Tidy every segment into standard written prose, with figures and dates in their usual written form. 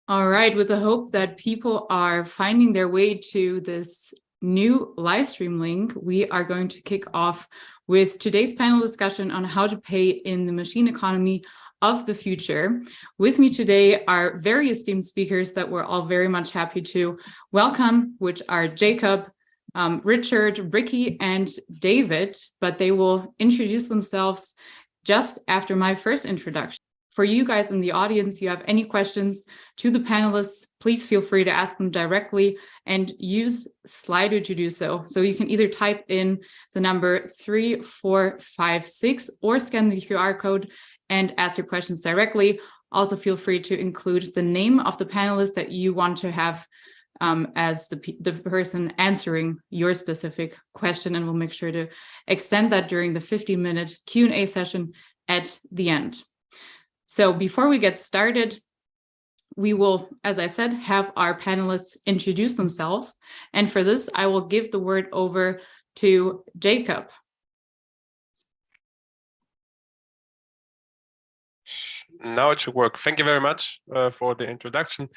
All right, with the hope that people are finding their way to this new live stream link, we are going to kick off with today's panel discussion on how to pay in the machine economy of the future. With me today are very esteemed speakers that we're all very much happy to welcome, which are Jakob, Richard, Ricky, and David, but they will introduce themselves just after my first introduction. For you guys in the audience, you have any questions to the panelists, please feel free to ask them directly and use Slido to do so. So you can either type in the number 3456 or scan the QR code and ask your questions directly. Also feel free to include the name of the panelist that you want to have as the person answering your specific question, and we'll make sure to extend that during the 15-minute Q&A session at the end. So before we get started, we will, as I said, have our panelists introduce themselves. And for this, I will give the word over to Jakob. Now it should work. Thank you very much for the introduction.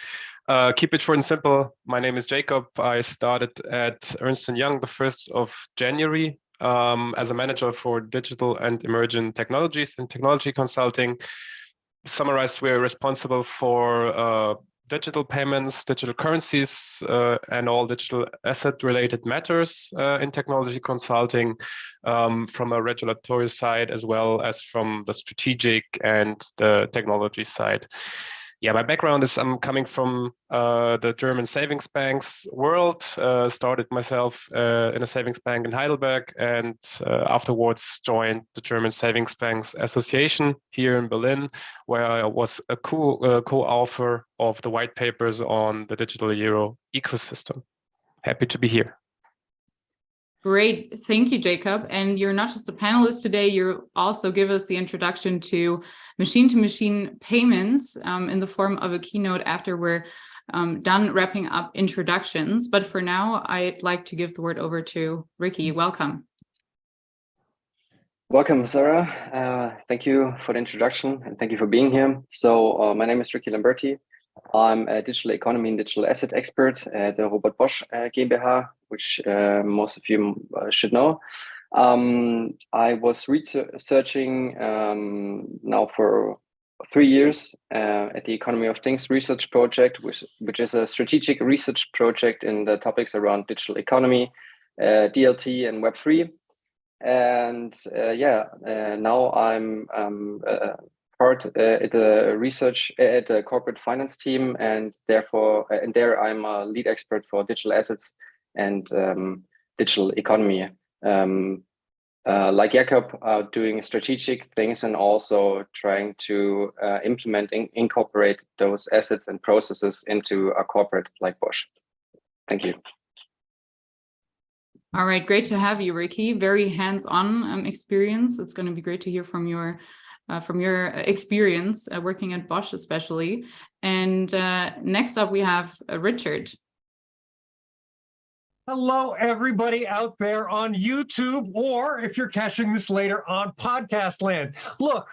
Keep it short and simple. My name is Jakob. I started at Ernst & Young the 1st of January as a manager for digital and emerging technologies and technology consulting. Summarized, we're responsible for digital payments, digital currencies, and all digital asset-related matters in technology consulting from a regulatory side as well as from the strategic and the technology side. Yeah, my background is I'm coming from the German savings banks world. Started myself in a savings bank in Heidelberg, and afterwards joined the German Savings Banks Association here in Berlin, where I was a co-author of the white papers on the digital euro ecosystem. Happy to be here. Great, thank you, Jakob. And you're not just a panelist today, you also give us the introduction to machine-to-machine payments in the form of a keynote after we're done wrapping up introductions. But for now, I'd like to give the word over to Ricky. Welcome. Welcome, Sarah. Thank you for the introduction and thank you for being here. So my name is Ricky Lamberti. I'm a digital economy and digital asset expert at the Robert Bosch GmbH, which most of you should know. I was researching now for 3 years at the Economy of Things research project, which is a strategic research project in the topics around digital economy, DLT and Web3. And now I'm part at the research at the corporate finance team, and therefore, there I'm a lead expert for digital assets and digital economy. Like Jakob, doing strategic things and also trying to implement and incorporate those assets and processes into a corporate like Bosch. Thank you. All right, great to have you, Ricky. Very hands-on experience. It's going to be great to hear from your experience working at Bosch especially. And next up we have Richard. Hello, everybody out there on YouTube, or if you're catching this later on podcast land. Look,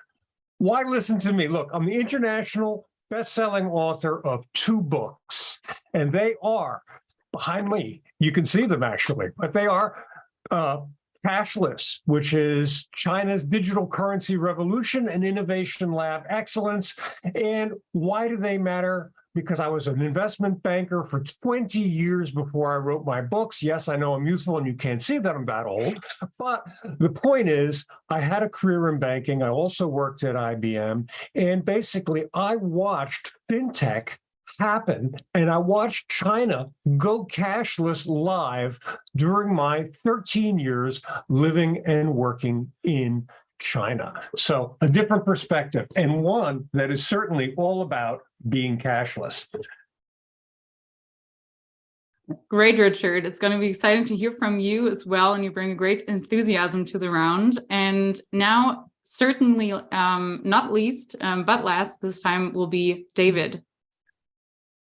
why listen to me? Look, I'm the international best-selling author of 2 books, and they are behind me. You can see them actually, but they are Cashless, which is China's digital currency revolution and innovation lab excellence. And why do they matter? Because I was an investment banker for 20 years before I wrote my books. Yes, I know I'm youthful and you can't see that I'm that old. But the point is, I had a career in banking. I also worked at IBM. And basically, I watched fintech happen, and I watched China go cashless live during my 13 years living and working in China. So a different perspective, and one that is certainly all about being cashless. Great, Richard. It's going to be exciting to hear from you as well, and you bring a great enthusiasm to the round. And now, certainly not least, but last this time will be David.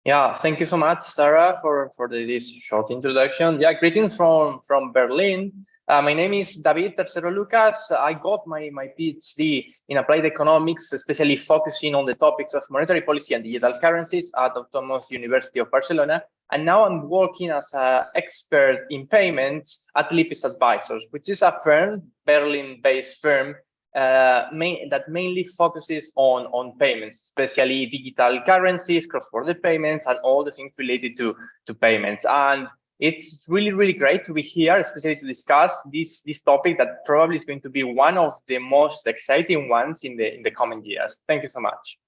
Yeah, thank you so much, Sarah, for this short introduction. Yeah, greetings from Berlin. My name is David Tercero Lucas. I got my PhD in applied economics, especially focusing on the topics of monetary policy and digital currencies at Autonomous University of Barcelona. And now I'm working as an expert in payments at Lipis Advisors, which is a firm, Berlin-based firm, that mainly focuses on payments, especially digital currencies, cross-border payments, and all the things related to payments. And it's really, really great to be here, especially to discuss this topic that probably is going to be one of the most exciting ones in the coming years. Thank you so much.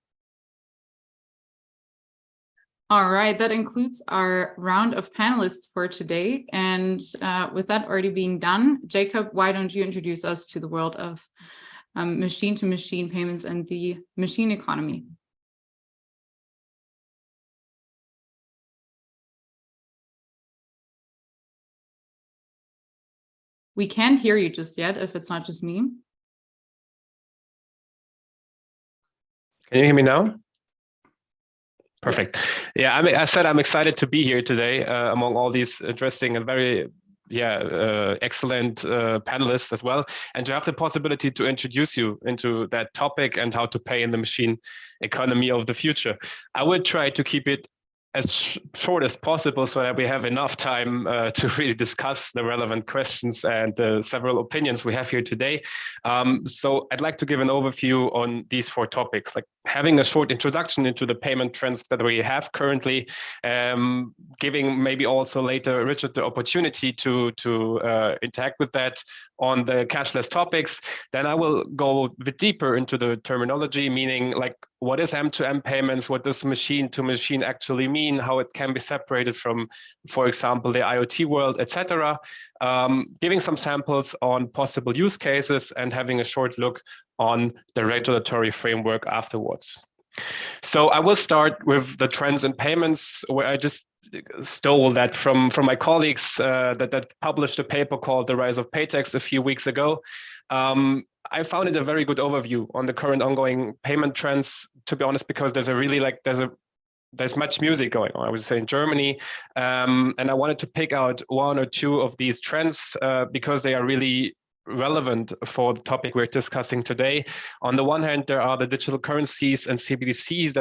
All right, that includes our round of panelists for today. And with that already being done, Jakob, why don't you introduce us to the world of machine-to-machine payments and the machine economy? We can't hear you just yet, if it's not just me. Can you hear me now? Perfect. Yes. Yeah, I said I'm excited to be here today among all these interesting and very excellent panelists as well, and to have the possibility to introduce you into that topic and how to pay in the machine economy of the future. I will try to keep it as short as possible so that we have enough time to really discuss the relevant questions and the several opinions we have here today. So I'd like to give an overview on these 4 topics, like having a short introduction into the payment trends that we have currently, giving maybe also later Richard the opportunity to interact with that on the cashless topics. Then I will go a bit deeper into the terminology, meaning like what is M2M payments, what does machine-to-machine actually mean, how it can be separated from, for example, the IoT world, etc. Giving some samples on possible use cases and having a short look on the regulatory framework afterwards. So I will start with the trends in payments, where I just stole that from my colleagues that published a paper called The Rise of Paytax a few weeks ago. I found it a very good overview on the current ongoing payment trends, to be honest, because there's much music going on, I would say, in Germany. And I wanted to pick out 1 or 2 of these trends because they are really relevant for the topic we're discussing today. On the one hand, there are the digital currencies and CBDCs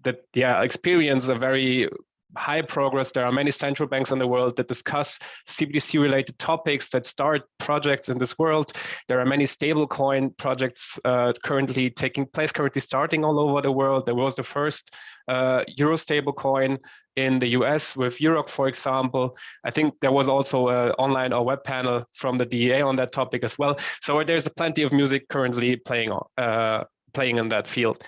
that experience a very high progress. There are many central banks in the world that discuss CBDC related topics, that start projects in this world. There are many stablecoin projects currently taking place, currently starting all over the world. There was the first Euro stablecoin in the US with Euroc, for example. I think there was also an online or web panel from the DEA on that topic as well. So there's plenty of music currently playing in that field.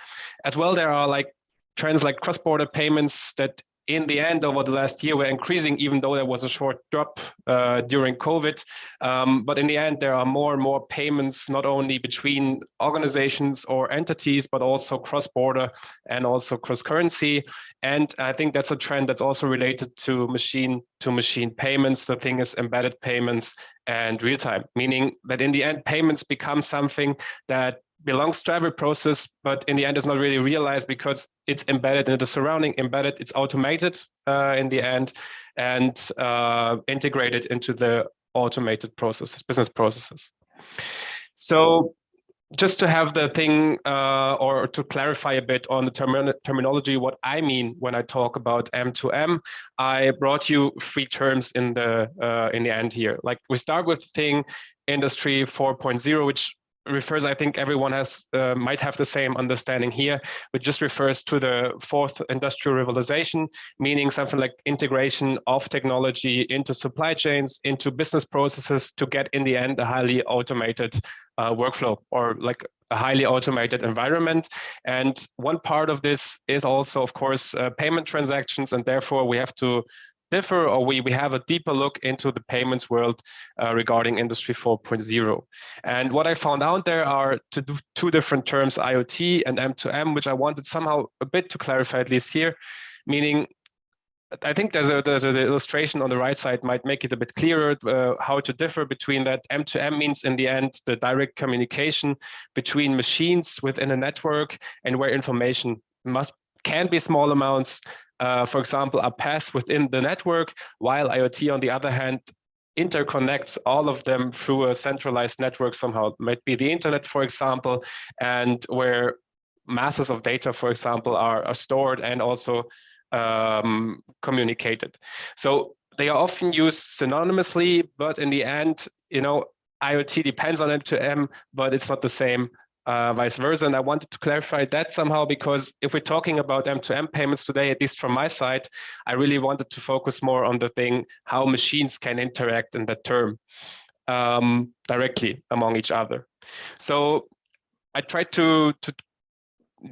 As well, there are like trends like cross-border payments that in the end, over the last year, we're increasing, even though there was a short drop during COVID. But in the end, there are more and more payments, not only between organizations or entities, but also cross-border and also cross-currency. And I think that's a trend that's also related to machine payments. The thing is embedded payments and real-time, meaning that in the end, payments become something that belongs to every process, but in the end is not really realized because it's embedded in the surrounding, it's automated in the end, and integrated into the automated processes, business processes. So just to have the thing, or to clarify a bit on the terminology, what I mean when I talk about M2M, I brought you 3 terms in the end here. Like we start with the thing, Industry 4.0, which refers, I think everyone might have the same understanding here, which just refers to the 4th industrial revolution, meaning something like integration of technology into supply chains, into business processes to get in the end a highly automated workflow, or like a highly automated environment. And one part of this is also, of course, payment transactions, and therefore we have to differ, or we have a deeper look into the payments world regarding Industry 4.0. And what I found out there are 2 different terms, IoT and M2M, which I wanted somehow a bit to clarify, at least here, meaning I think there's an illustration on the right side might make it a bit clearer how to differ between that. M2M means in the end the direct communication between machines within a network, and where information can be small amounts, for example, are passed within the network, while IoT, on the other hand, interconnects all of them through a centralized network somehow. It might be the internet, for example, and where masses of data, for example, are stored and also communicated. So they are often used synonymously, but in the end, IoT depends on M2M, but it's not the same, vice versa. And I wanted to clarify that somehow, because if we're talking about M2M payments today, at least from my side, I really wanted to focus more on the thing, how machines can interact in that term directly among each other. So I tried to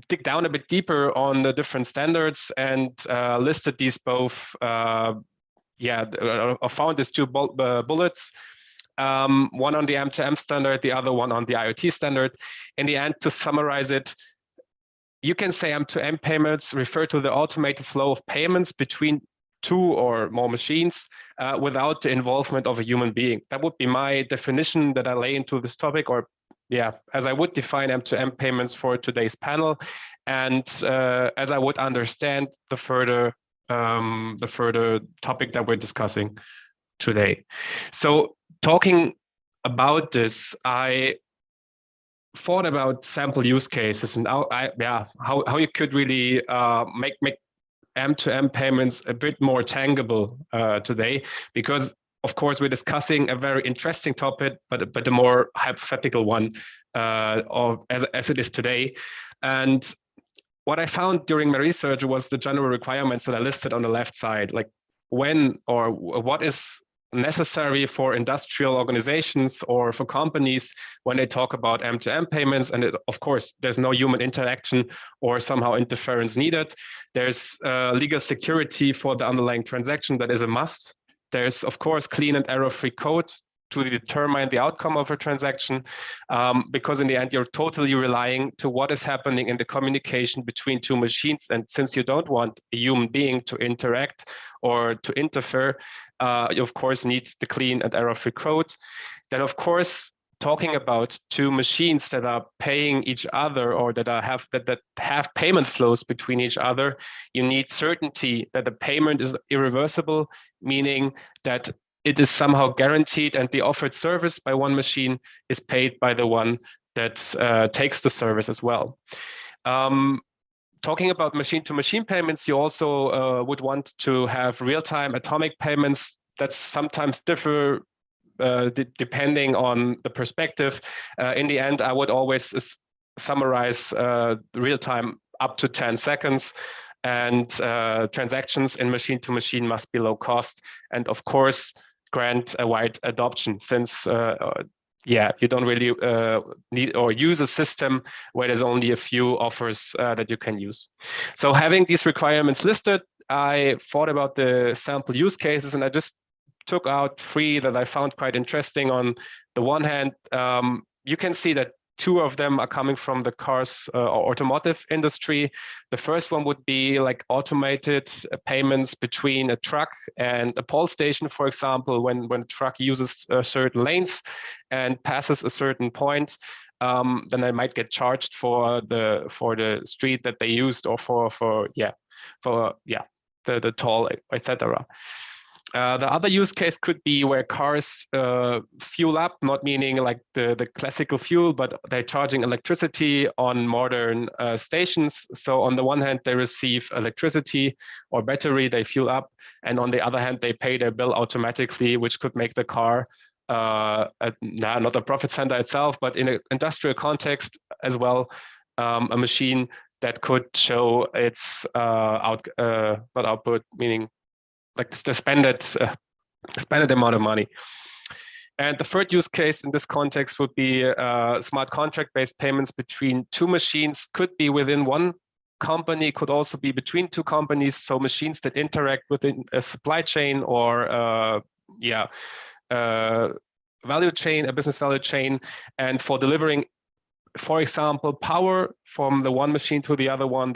dig down a bit deeper on the different standards and listed these both, I found these two bullets. One on the M2M standard, the other one on the IoT standard. In the end, to summarize it, you can say M2M payments refer to the automated flow of payments between two or more machines without the involvement of a human being. That would be my definition that I lay into this topic, or as I would define M2M payments for today's panel, and as I would understand the further topic that we're discussing today. So talking about this, I thought about sample use cases and how you could really make M2M payments a bit more tangible today, because of course we're discussing a very interesting topic, but a more hypothetical one as it is today. And what I found during my research was the general requirements that I listed on the left side, like when or what is necessary for industrial organizations or for companies when they talk about M2M payments. And of course, there's no human interaction or somehow interference needed. There's legal security for the underlying transaction that is a must. There's, of course, clean and error-free code to determine the outcome of a transaction, because in the end, you're totally relying to what is happening in the communication between two machines. And since you don't want a human being to interact or to interfere, you of course need the clean and error-free code. Then, of course, talking about two machines that are paying each other or that have payment flows between each other, you need certainty that the payment is irreversible, meaning that it is somehow guaranteed and the offered service by one machine is paid by the one that takes the service as well. Talking about machine-to-machine payments, you also would want to have real-time atomic payments that sometimes differ depending on the perspective. In the end, I would always summarize real-time up to 10 seconds. And transactions in machine-to-machine must be low cost. And of course, grant a wide adoption, since you don't really need or use a system where there's only a few offers that you can use. So having these requirements listed, I thought about the sample use cases, and I just took out 3 that I found quite interesting. On the one hand, you can see that 2 of them are coming from the cars or automotive industry. The first one would be like automated payments between a truck and a toll station, for example, when a truck uses certain lanes and passes a certain point, then they might get charged for the street that they used, or for the toll, etc. The other use case could be where cars fuel up, not meaning like the classical fuel, but they're charging electricity on modern stations. So on the one hand, they receive electricity or battery, they fuel up, and on the other hand, they pay their bill automatically, which could make the car not a profit center itself, but in an industrial context as well, a machine that could show its not output, meaning like the spended amount of money. And the third use case in this context would be smart contract-based payments between 2 machines. Could be within one company, could also be between 2 companies. So machines that interact within a supply chain or value chain, a business value chain, and for delivering, for example, power from the one machine to the other one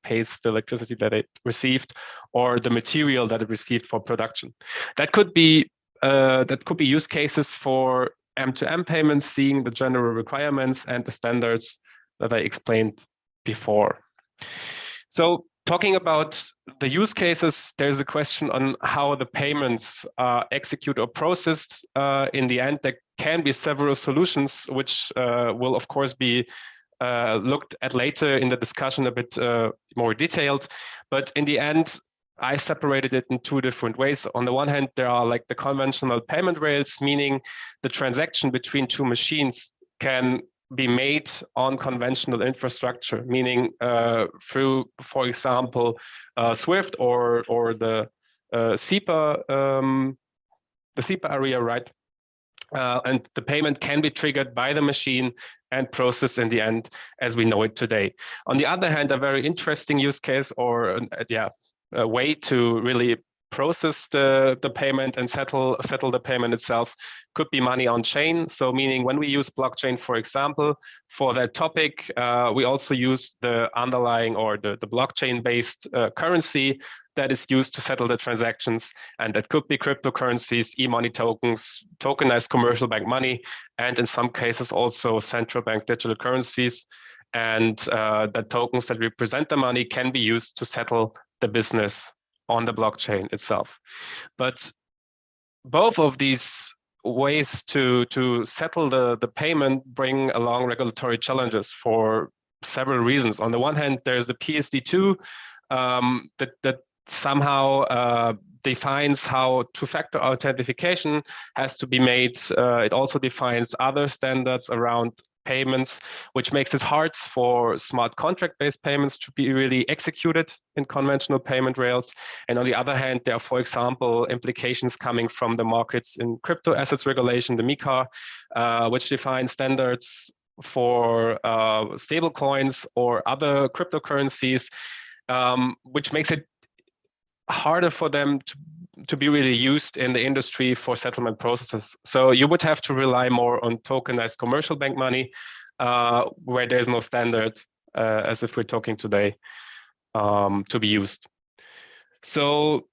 pays the electricity that it received or the material that it received for production. That could be use cases for M2M payments, seeing the general requirements and the standards that I explained before. So Talking about the use cases, there's a question on how the payments are executed or processed. In the end, there can be several solutions, which will, of course, be looked at later in the discussion a bit more detailed. But in the end, I separated it in two different ways. On the one hand, there are like the conventional payment rails, meaning the transaction between two machines can be made on conventional infrastructure, meaning through, for example, Swift or the SEPA, the SEPA area, right? And the payment can be triggered by the machine and processed in the end as we know it today. On the other hand, a very interesting use case or a way to really process the payment and settle the payment itself could be money on chain. So meaning when we use blockchain, for example, for that topic, we also use the underlying or the blockchain-based currency that is used to settle the transactions. And that could be cryptocurrencies, e-money tokens, tokenized commercial bank money, and in some cases also central bank digital currencies. And the tokens that represent the money can be used to settle the business on the blockchain itself. But both of these ways to settle the payment bring along regulatory challenges for several reasons. On the one hand, there's the PSD2 that somehow defines how two-factor authentication has to be made. It also defines other standards around payments, which makes it hard for smart contract-based payments to be really executed in conventional payment rails. And on the other hand, there are, for example, implications coming from the markets in crypto assets regulation, the MiCA, which defines standards for stable coins or other cryptocurrencies, which makes it harder for them to be really used in the industry for settlement processes. So you would have to rely more on tokenized commercial bank money, where there's no standard, as if we're talking today, to be used. So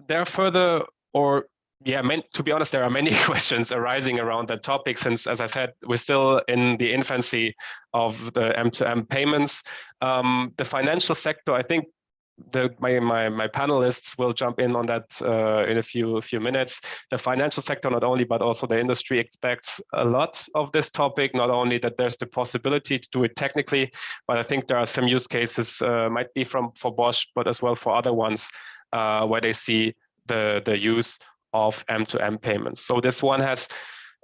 there are further, or yeah, to be honest, there are many questions arising around that topic, since, as I said, we're still in the infancy of the M2M payments. The financial sector, I think, my panelists will jump in on that in a few minutes. The financial sector, not only, but also the industry expects a lot of this topic, not only that there's the possibility to do it technically, but I think there are some use cases, might be for Bosch, but as well for other ones, where they see the use of M2M payments. So this one has,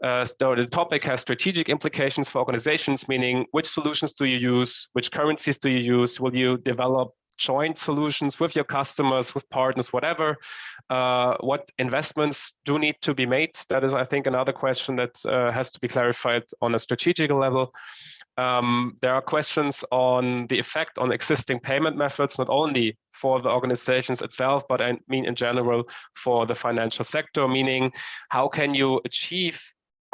the topic has strategic implications for organizations, meaning which solutions do you use, which currencies do you use, will you develop joint solutions with your customers, with partners, whatever. What investments do need to be made? That is, I think, another question that has to be clarified on a strategic level. There are questions on the effect on existing payment methods, not only for the organizations itself, but I mean in general for the financial sector, meaning how can you achieve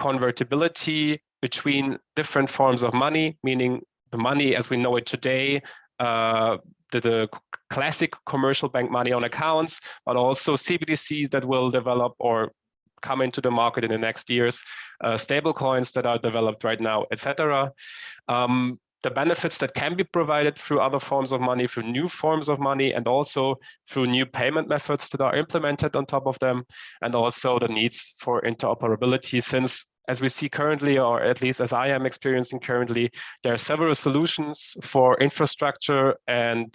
convertibility between different forms of money, meaning the money as we know it today, the classic commercial bank money on accounts, but also CBDCs that will develop or come into the market in the next years, stable coins that are developed right now, etc. The benefits that can be provided through other forms of money, through new forms of money, and also through new payment methods that are implemented on top of them, and also the needs for interoperability, since as we see currently, or at least as I am experiencing currently, there are several solutions for infrastructure and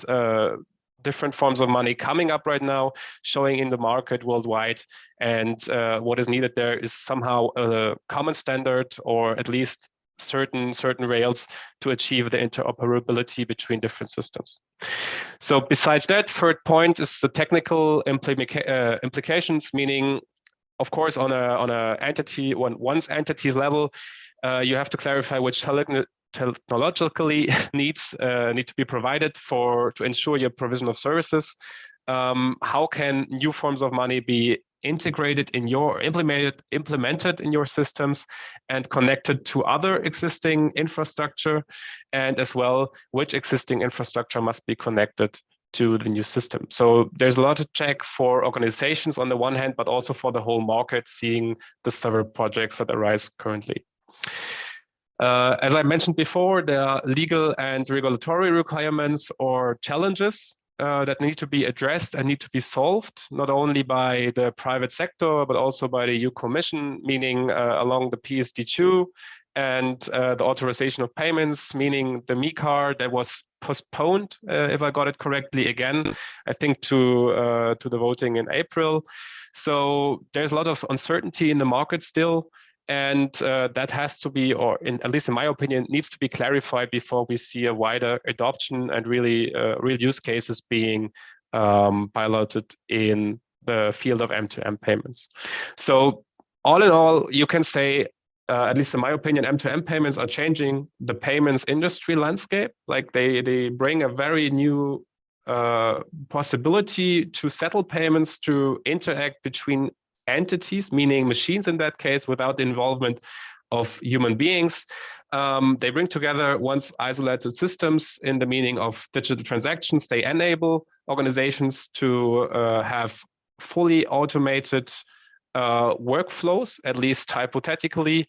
different forms of money coming up right now, showing in the market worldwide. And what is needed there is somehow a common standard, or at least certain rails to achieve the interoperability between different systems. So besides that, third point is the technical implications, meaning, of course, on a entity, one's entity's level, you have to clarify which technologically needs need to be provided to ensure your provision of services. How can new forms of money be integrated in your implemented in your systems and connected to other existing infrastructure, and as well, which existing infrastructure must be connected to the new system. So there's a lot to check for organizations on the one hand, but also for the whole market, seeing the several projects that arise currently. As I mentioned before, there are legal and regulatory requirements or challenges that need to be addressed and need to be solved, not only by the private sector, but also by the EU Commission, meaning along the PSD2 and the authorization of payments, meaning the MiCAR that was postponed, if I got it correctly, again, I think to the voting in April. So there's a lot of uncertainty in the market still. And that has to be, or at least in my opinion, needs to be clarified before we see a wider adoption and really real use cases being piloted in the field of M2M payments. So all in all, you can say, at least in my opinion, M2M payments are changing the payments industry landscape. Like they bring a very new possibility to settle payments, to interact between entities, meaning machines in that case, without the involvement of human beings. They bring together once isolated systems in the meaning of digital transactions. They enable organizations to have fully automated workflows, at least hypothetically,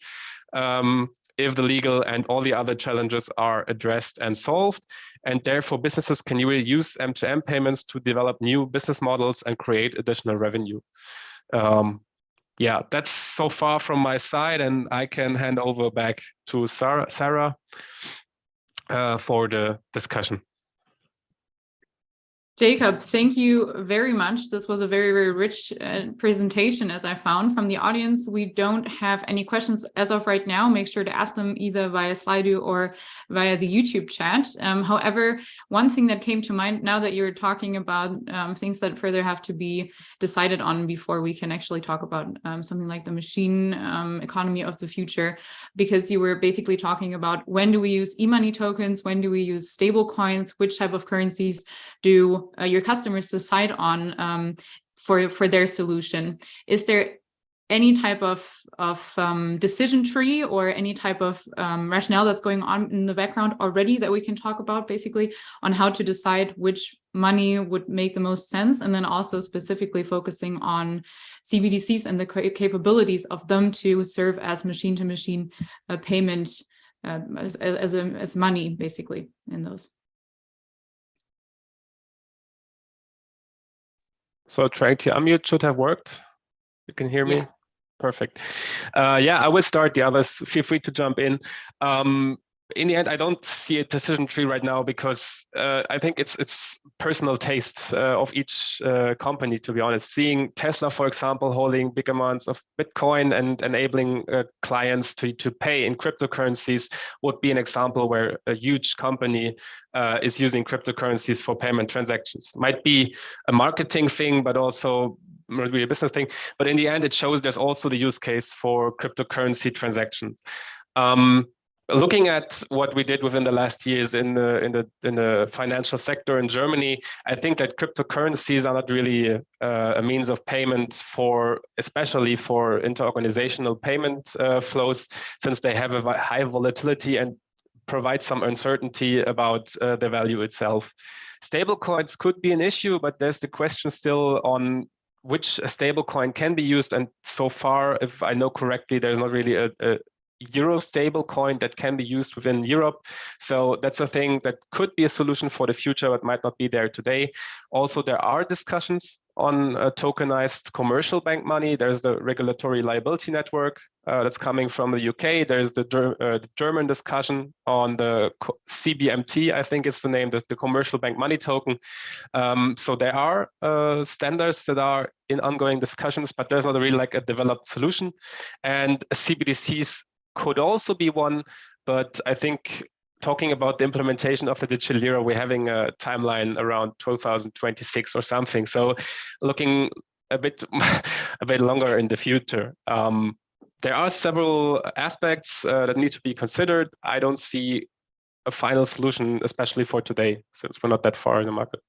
if the legal and all the other challenges are addressed and solved. And therefore, businesses can really use M2M payments to develop new business models and create additional revenue. Yeah, that's so far from my side, and I can hand over back to Sarah for the discussion. Jakob, thank you very much. This was a very, very rich presentation, as I found from the audience. We don't have any questions as of right now. Make sure to ask them either via Slido or via the YouTube chat. However, one thing that came to mind now that you're talking about things that further have to be decided on before we can actually talk about something like the machine economy of the future, because you were basically talking about when do we use e-money tokens, when do we use stable coins, which type of currencies do your customers decide on for their solution. Is there any type of decision tree or any type of rationale that's going on in the background already that we can talk about, basically on how to decide which money would make the most sense, and then also specifically focusing on CBDCs and the capabilities of them to serve as machine-to-machine payment as money, basically, in those? So trying to unmute should have worked. You can hear me? Perfect. Yeah, I will start. The others, feel free to jump in. In the end, I don't see a decision tree right now because I think it's personal taste of each company, to be honest. Seeing Tesla, for example, holding big amounts of Bitcoin and enabling clients to pay in cryptocurrencies would be an example where a huge company is using cryptocurrencies for payment transactions. Might be a marketing thing, but also maybe a business thing. But in the end, it shows there's also the use case for cryptocurrency transactions. Looking at what we did within the last years in the financial sector in Germany, I think that cryptocurrencies are not really a means of payment especially for interorganizational payment flows, since they have a high volatility and provide some uncertainty about the value itself. Stablecoins could be an issue, but there's the question still on which stablecoin can be used. And so far, if I know correctly, there's not really a Euro stablecoin that can be used within Europe. So that's a thing that could be a solution for the future, but might not be there today. Also, there are discussions on tokenized commercial bank money. There's the regulatory liability network that's coming from the UK. There's the German discussion on the CBMT, I think it's the name, the commercial bank money token. So there are standards that are in ongoing discussions, but there's not really like a developed solution. And CBDCs could also be one, but I think talking about the implementation of the digital lira, we're having a timeline around 2026 or something. So looking a bit longer in the future. There are several aspects that need to be considered. I don't see a final solution, especially for today, since we're not that far in the market.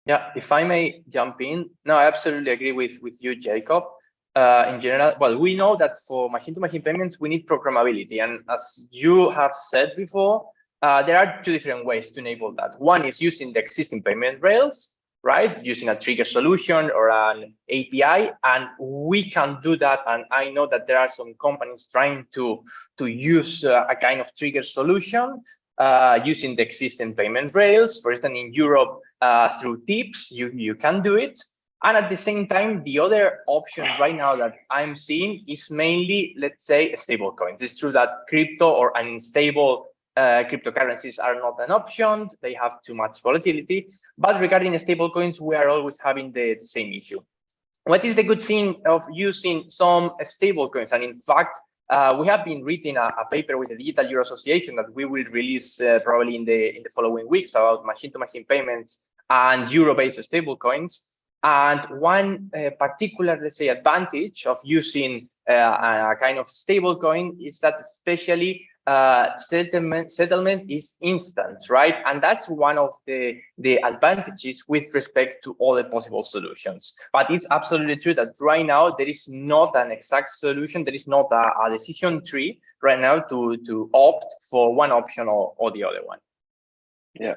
Yeah, if I may jump in. No, I absolutely agree with you, Jakob. In general, well, we know that for machine-to-machine payments, we need programmability. And as you have said before, there are two different ways to enable that. One is using the existing payment rails, right? Using a trigger solution or an API, and we can do that. And I know that there are some companies trying to use a kind of trigger solution using the existing payment rails. For instance, in Europe, through tips, you can do it. And at the same time, the other option right now that I'm seeing is mainly, let's say, stable coins. It's true that crypto or unstable cryptocurrencies are not an option. They have too much volatility. But regarding stable coins, we are always having the same issue. What is the good thing of using some stable coins? And in fact, we have been reading a paper with the Digital Euro Association that we will release probably in the following weeks about machine-to-machine payments and euro-based stable coins. And one particular, let's say, advantage of using a kind of stable coin is that especially settlement is instant, right? And that's one of the advantages with respect to all the possible solutions. But it's absolutely true that right now there is not an exact solution. There is not a decision tree right now to opt for one option or the other one. Yeah,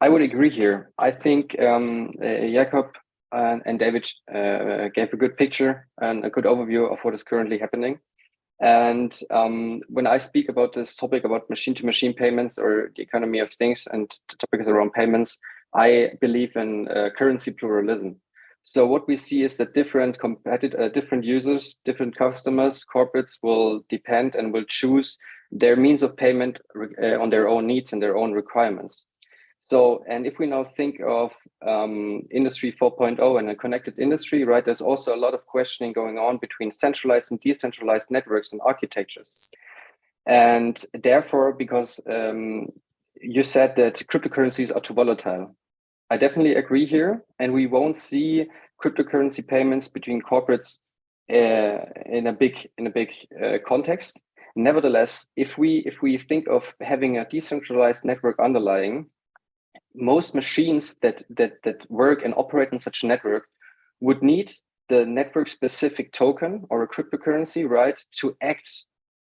I would agree here. I think Jakob and David gave a good picture and a good overview of what is currently happening. And when I speak about this topic about machine-to-machine payments or the economy of things and the topic is around payments, I believe in currency pluralism. So what we see is that different users, different customers, corporates will depend and will choose their means of payment on their own needs and their own requirements. So, and if we now think of Industry 4.0 and a connected industry, right, there's also a lot of questioning going on between centralized and decentralized networks and architectures. And therefore, because you said that cryptocurrencies are too volatile, I definitely agree here, and we won't see cryptocurrency payments between corporates in a big context. Nevertheless, if we think of having a decentralized network underlying, most machines that work and operate in such a network would need the network-specific token or a cryptocurrency, right, to act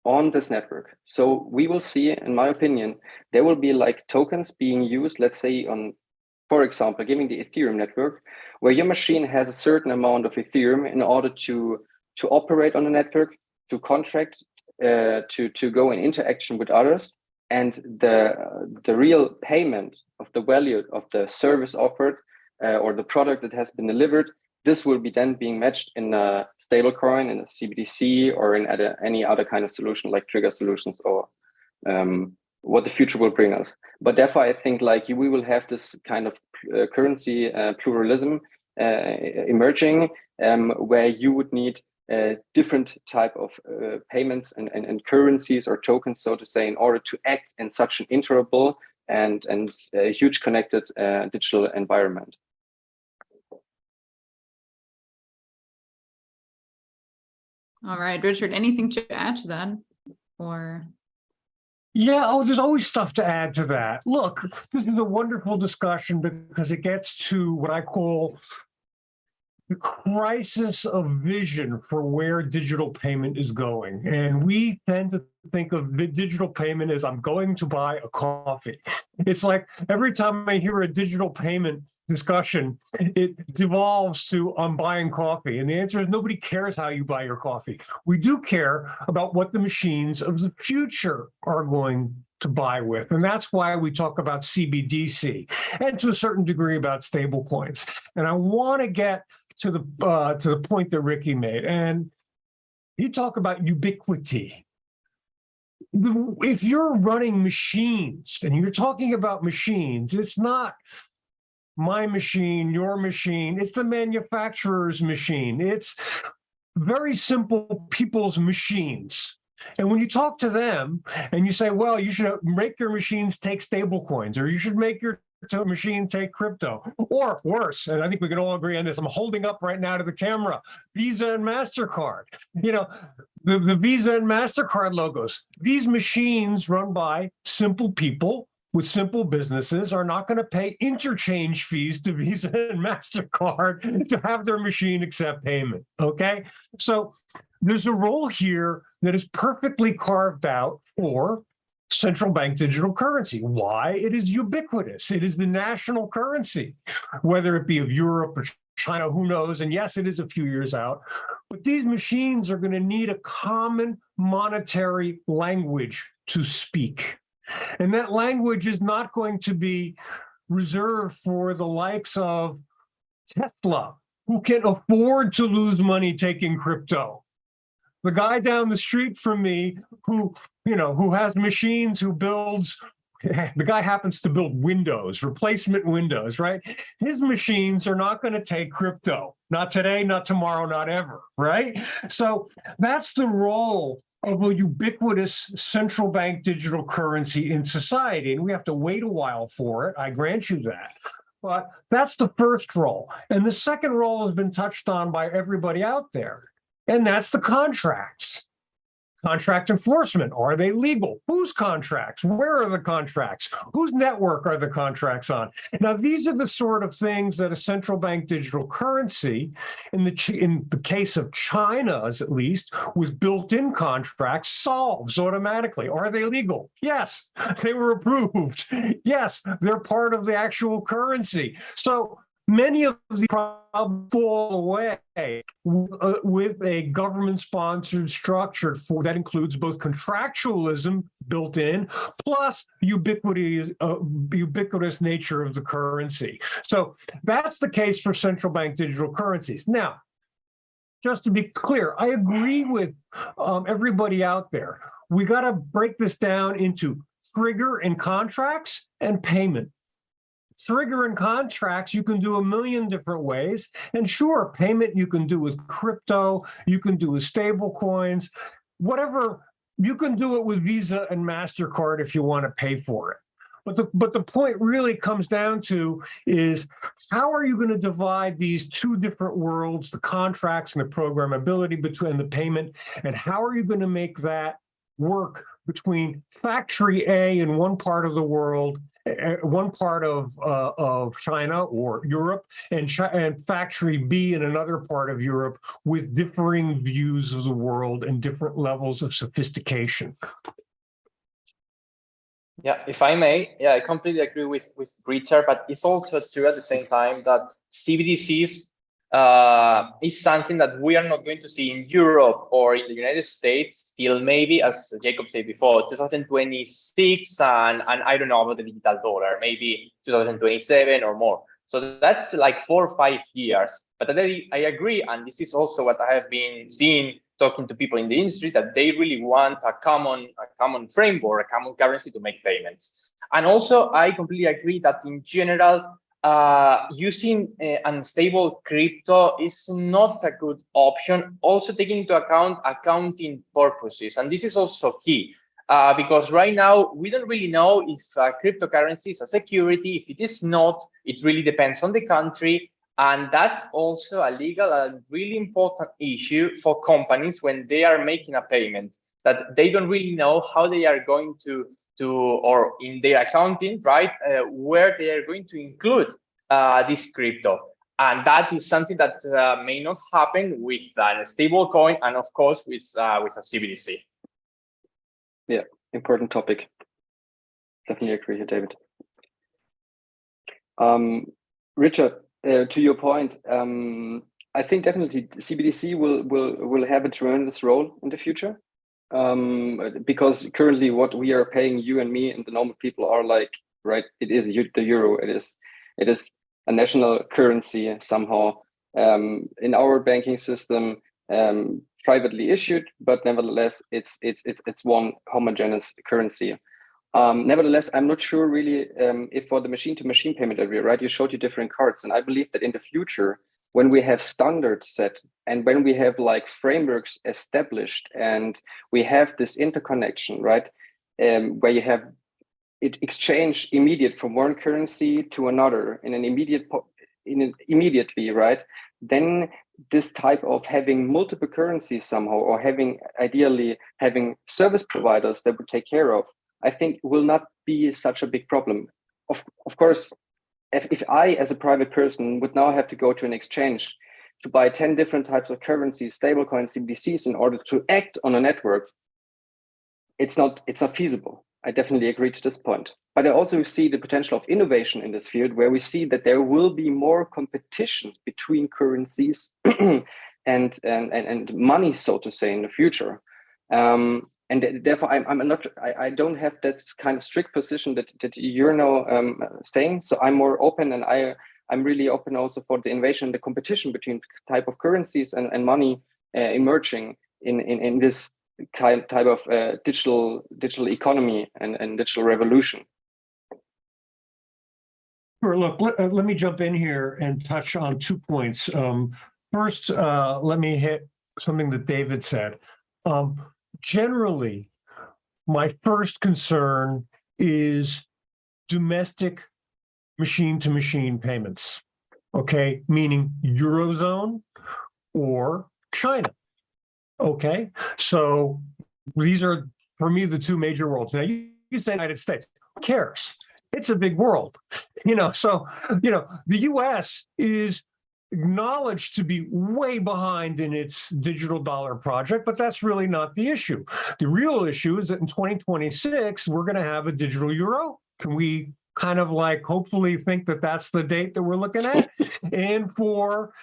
on this network. So we will see, in my opinion, there will be like tokens being used, let's say on, for example, giving the Ethereum network, where your machine has a certain amount of Ethereum in order to operate on the network, to contract, to go in interaction with others, and the real payment of the value of the service offered or the product that has been delivered, this will be then being matched in a stablecoin, in a CBDC, or in any other kind of solution like trigger solutions or what the future will bring us. But therefore, I think like we will have this kind of currency pluralism emerging, where you would need different type of payments and currencies or tokens, so to say, in order to act in such an interoperable and huge connected digital environment. All right, Richard, anything to add to that? Or yeah, there's always stuff to add to that. Look, this is a wonderful discussion because it gets to what I call the crisis of vision for where digital payment is going. And we tend to think of digital payment as I'm going to buy a coffee. It's like every time I hear a digital payment discussion, it devolves to I'm buying coffee. And the answer is nobody cares how you buy your coffee. We do care about what the machines of the future are going to buy with. And that's why we talk about CBDC and to a certain degree about stable coins. And I want to get to the point that Ricky made. And you talk about ubiquity. If you're running machines and you're talking about machines, it's not my machine, your machine, it's the manufacturer's machine. It's very simple people's machines. And when you talk to them and you say, well, you should make your machines take stable coins, or you should make your machine take crypto, or worse, and I think we can all agree on this, I'm holding up right now to the camera, Visa and MasterCard. You know, the Visa and MasterCard logos, these machines run by simple people with simple businesses are not going to pay interchange fees to Visa and MasterCard to have their machine accept payment, okay? So there's a role here that is perfectly carved out for central bank digital currency. Why? It is ubiquitous. It is the national currency, whether it be of Europe or China, who knows? And yes, it is a few years out. But these machines are going to need a common monetary language to speak. And that language is not going to be reserved for the likes of Tesla, who can afford to lose money taking crypto. The guy down the street from me who has machines, who builds, the guy happens to build windows, replacement windows, right? His machines are not going to take crypto. Not today, not tomorrow, not ever, right? So that's the role of a ubiquitous central bank digital currency in society. And we have to wait a while for it. I grant you that. But that's the first role. And the second role has been touched on by everybody out there. And that's the contracts. Contract enforcement. Are they legal? Whose contracts? Where are the contracts? Whose network are the contracts on? Now, these are the sort of things that a central bank digital currency, in the case of China's at least, with built-in contracts, solves automatically. Are they legal? Yes, they were approved. Yes, they're part of the actual currency. So many of the problems fall away with a government-sponsored structure that includes both contractualism built in, plus ubiquitous nature of the currency. So that's the case for central bank digital currencies. Now, just to be clear, I agree with everybody out there. We got to break this down into trigger and contracts and payment. Trigger and contracts, you can do a million different ways. And sure, payment you can do with crypto, you can do with stable coins, whatever. You can do it with Visa and MasterCard if you want to pay for it. But the point really comes down to is, how are you going to divide these two different worlds, the contracts and the programmability between the payment, and how are you going to make that work between factory A in one part of the world, one part of China or Europe, and factory B in another part of Europe, with differing views of the world and different levels of sophistication? Yeah, if I may, I completely agree with Richard, but it's also true at the same time that CBDCs is something that we are not going to see in Europe or in the United States till maybe, as Jakob said before, 2026, and I don't know about the digital dollar, maybe 2027 or more. So that's like 4 or 5 years. But I agree, and this is also what I have been seeing, talking to people in the industry, that they really want a common framework, a common currency to make payments. And also, I completely agree that in general, using unstable crypto is not a good option, also taking into account accounting purposes. And this is also key, because right now we don't really know if cryptocurrency is a security. If it is not, it really depends on the country. And that's also a legal and really important issue for companies when they are making a payment, that they don't really know how they are going to or in their accounting, right, where they are going to include this crypto. And that is something that may not happen with a stable coin, and of course with a CBDC. Yeah, important topic. Definitely agree here, David. Richard, to your point, I think definitely CBDC will have a tremendous role in the future. Because currently what we are paying, you and me and the normal people, are like, right, it is the euro, it is a national currency somehow, in our banking system, privately issued, but nevertheless it's one homogeneous currency. Nevertheless, I'm not sure really if for the machine-to-machine payment area, right, you showed you different cards, and I believe that in the future, when we have standards set and when we have like frameworks established and we have this interconnection, right, where you have it exchange immediate from one currency to another in an immediately, right, then this type of having multiple currencies somehow, or ideally having service providers that would take care of, I think will not be such a big problem. Of course, if I, as a private person, would now have to go to an exchange to buy 10 different types of currencies, stablecoins, CBDCs, in order to act on a network, it's not feasible. I definitely agree to this point. But I also see the potential of innovation in this field, where we see that there will be more competition between currencies and money, so to say, in the future. And and therefore I don't have that kind of strict position that you're now saying. So I'm more open, and I'm really open also for the innovation, the competition between type of currencies and money emerging in this type of digital economy and digital revolution. Sure. Look, let me jump in here and touch on 2 points. First, let me hit something that David said. Generally, my first concern is domestic machine-to-machine payments, okay? Meaning Eurozone or China, okay? So these are, for me, the 2 major worlds. Now, you say United States. Who cares? It's a big world, so, the US is acknowledged to be way behind in its digital dollar project, but that's really not the issue. The real issue is that in 2026, we're going to have a digital euro. Can we kind of hopefully think that that's the date that we're looking at? And for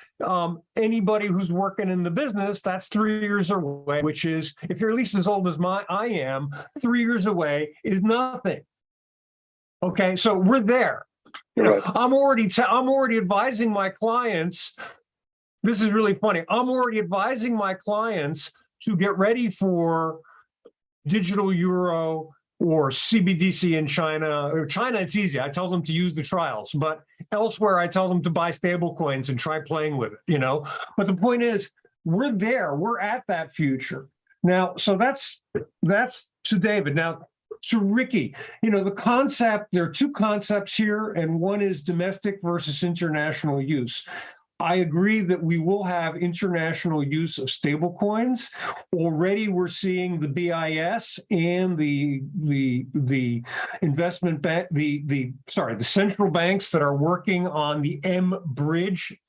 anybody who's working in the business, that's 3 years away, which is, if you're at least as old as I am, 3 years away is nothing. Okay, so we're there. Right. I'm already advising my clients. This is really funny. I'm already advising my clients to get ready for digital euro or CBDC in China. Or China, it's easy. I tell them to use the trials, but elsewhere I tell them to buy stable coins and try playing with it, But the point is, we're there. We're at that future. Now, so that's to David. Now, to Ricky, the concept, there are 2 concepts here, and one is domestic versus international use. I agree that we will have international use of stable coins. Already we're seeing the BIS and the investment bank, the central banks that are working on the M-Bridge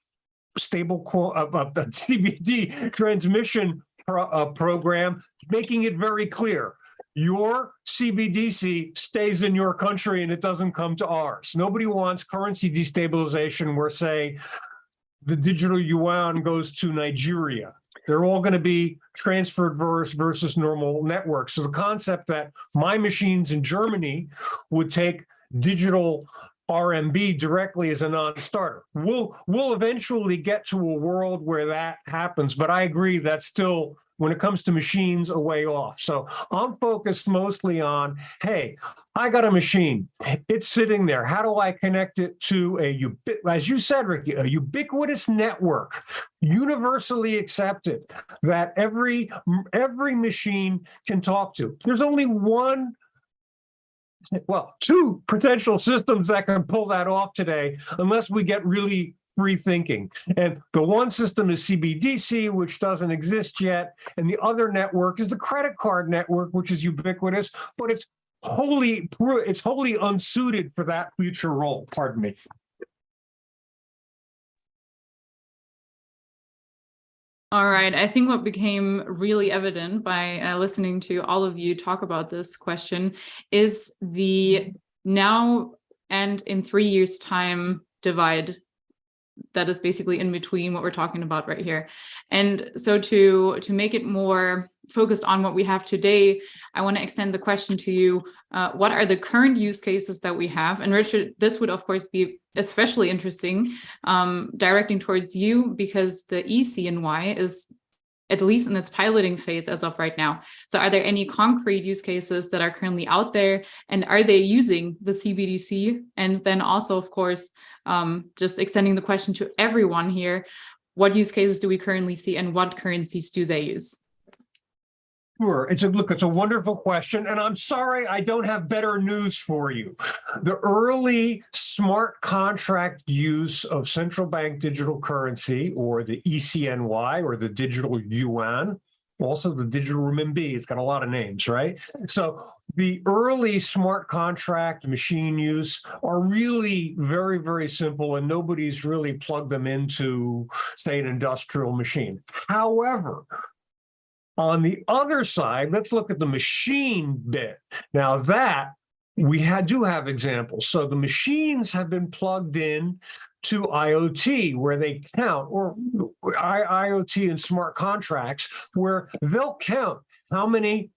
stable CBD transmission program, making it very clear. Your CBDC stays in your country and it doesn't come to ours. Nobody wants currency destabilization where, say, the digital yuan goes to Nigeria. They're all going to be transferred versus normal networks. So the concept that my machines in Germany would take digital RMB directly is a non-starter. We'll eventually get to a world where that happens, but I agree that's still, when it comes to machines, a way off. So I'm focused mostly on, hey, I got a machine. It's sitting there. How do I connect it to as you said, Ricky, a ubiquitous network, universally accepted, that every machine can talk to? There's only 2 potential systems that can pull that off today, unless we get really free thinking. And the one system is CBDC, which doesn't exist yet. And the other network is the credit card network, which is ubiquitous, but it's wholly unsuited for that future role. Pardon me. All right. I think what became really evident by listening to all of you talk about this question is the now and in 3 years' time divide that is basically in between what we're talking about right here. And so to make it more focused on what we have today, I want to extend the question to you. What are the current use cases that we have? And Richard, this would of course be especially interesting, directing towards you, because the ECNY is at least in its piloting phase as of right now. So are there any concrete use cases that are currently out there, and are they using the CBDC? And then also, of course, just extending the question to everyone here, what use cases do we currently see and what currencies do they use? Sure. It's a wonderful question, and I'm sorry I don't have better news for you. The early smart contract use of central bank digital currency, or the ECNY, or the digital yuan, also the digital renminbi, it's got a lot of names, right? So the early smart contract machine use are really very, very simple, and nobody's really plugged them into, say, an industrial machine. However, on the other side, let's look at the machine bit. Now that we do have examples. So the machines have been plugged in to IoT, where they count, or IoT and smart contracts, where they'll count how many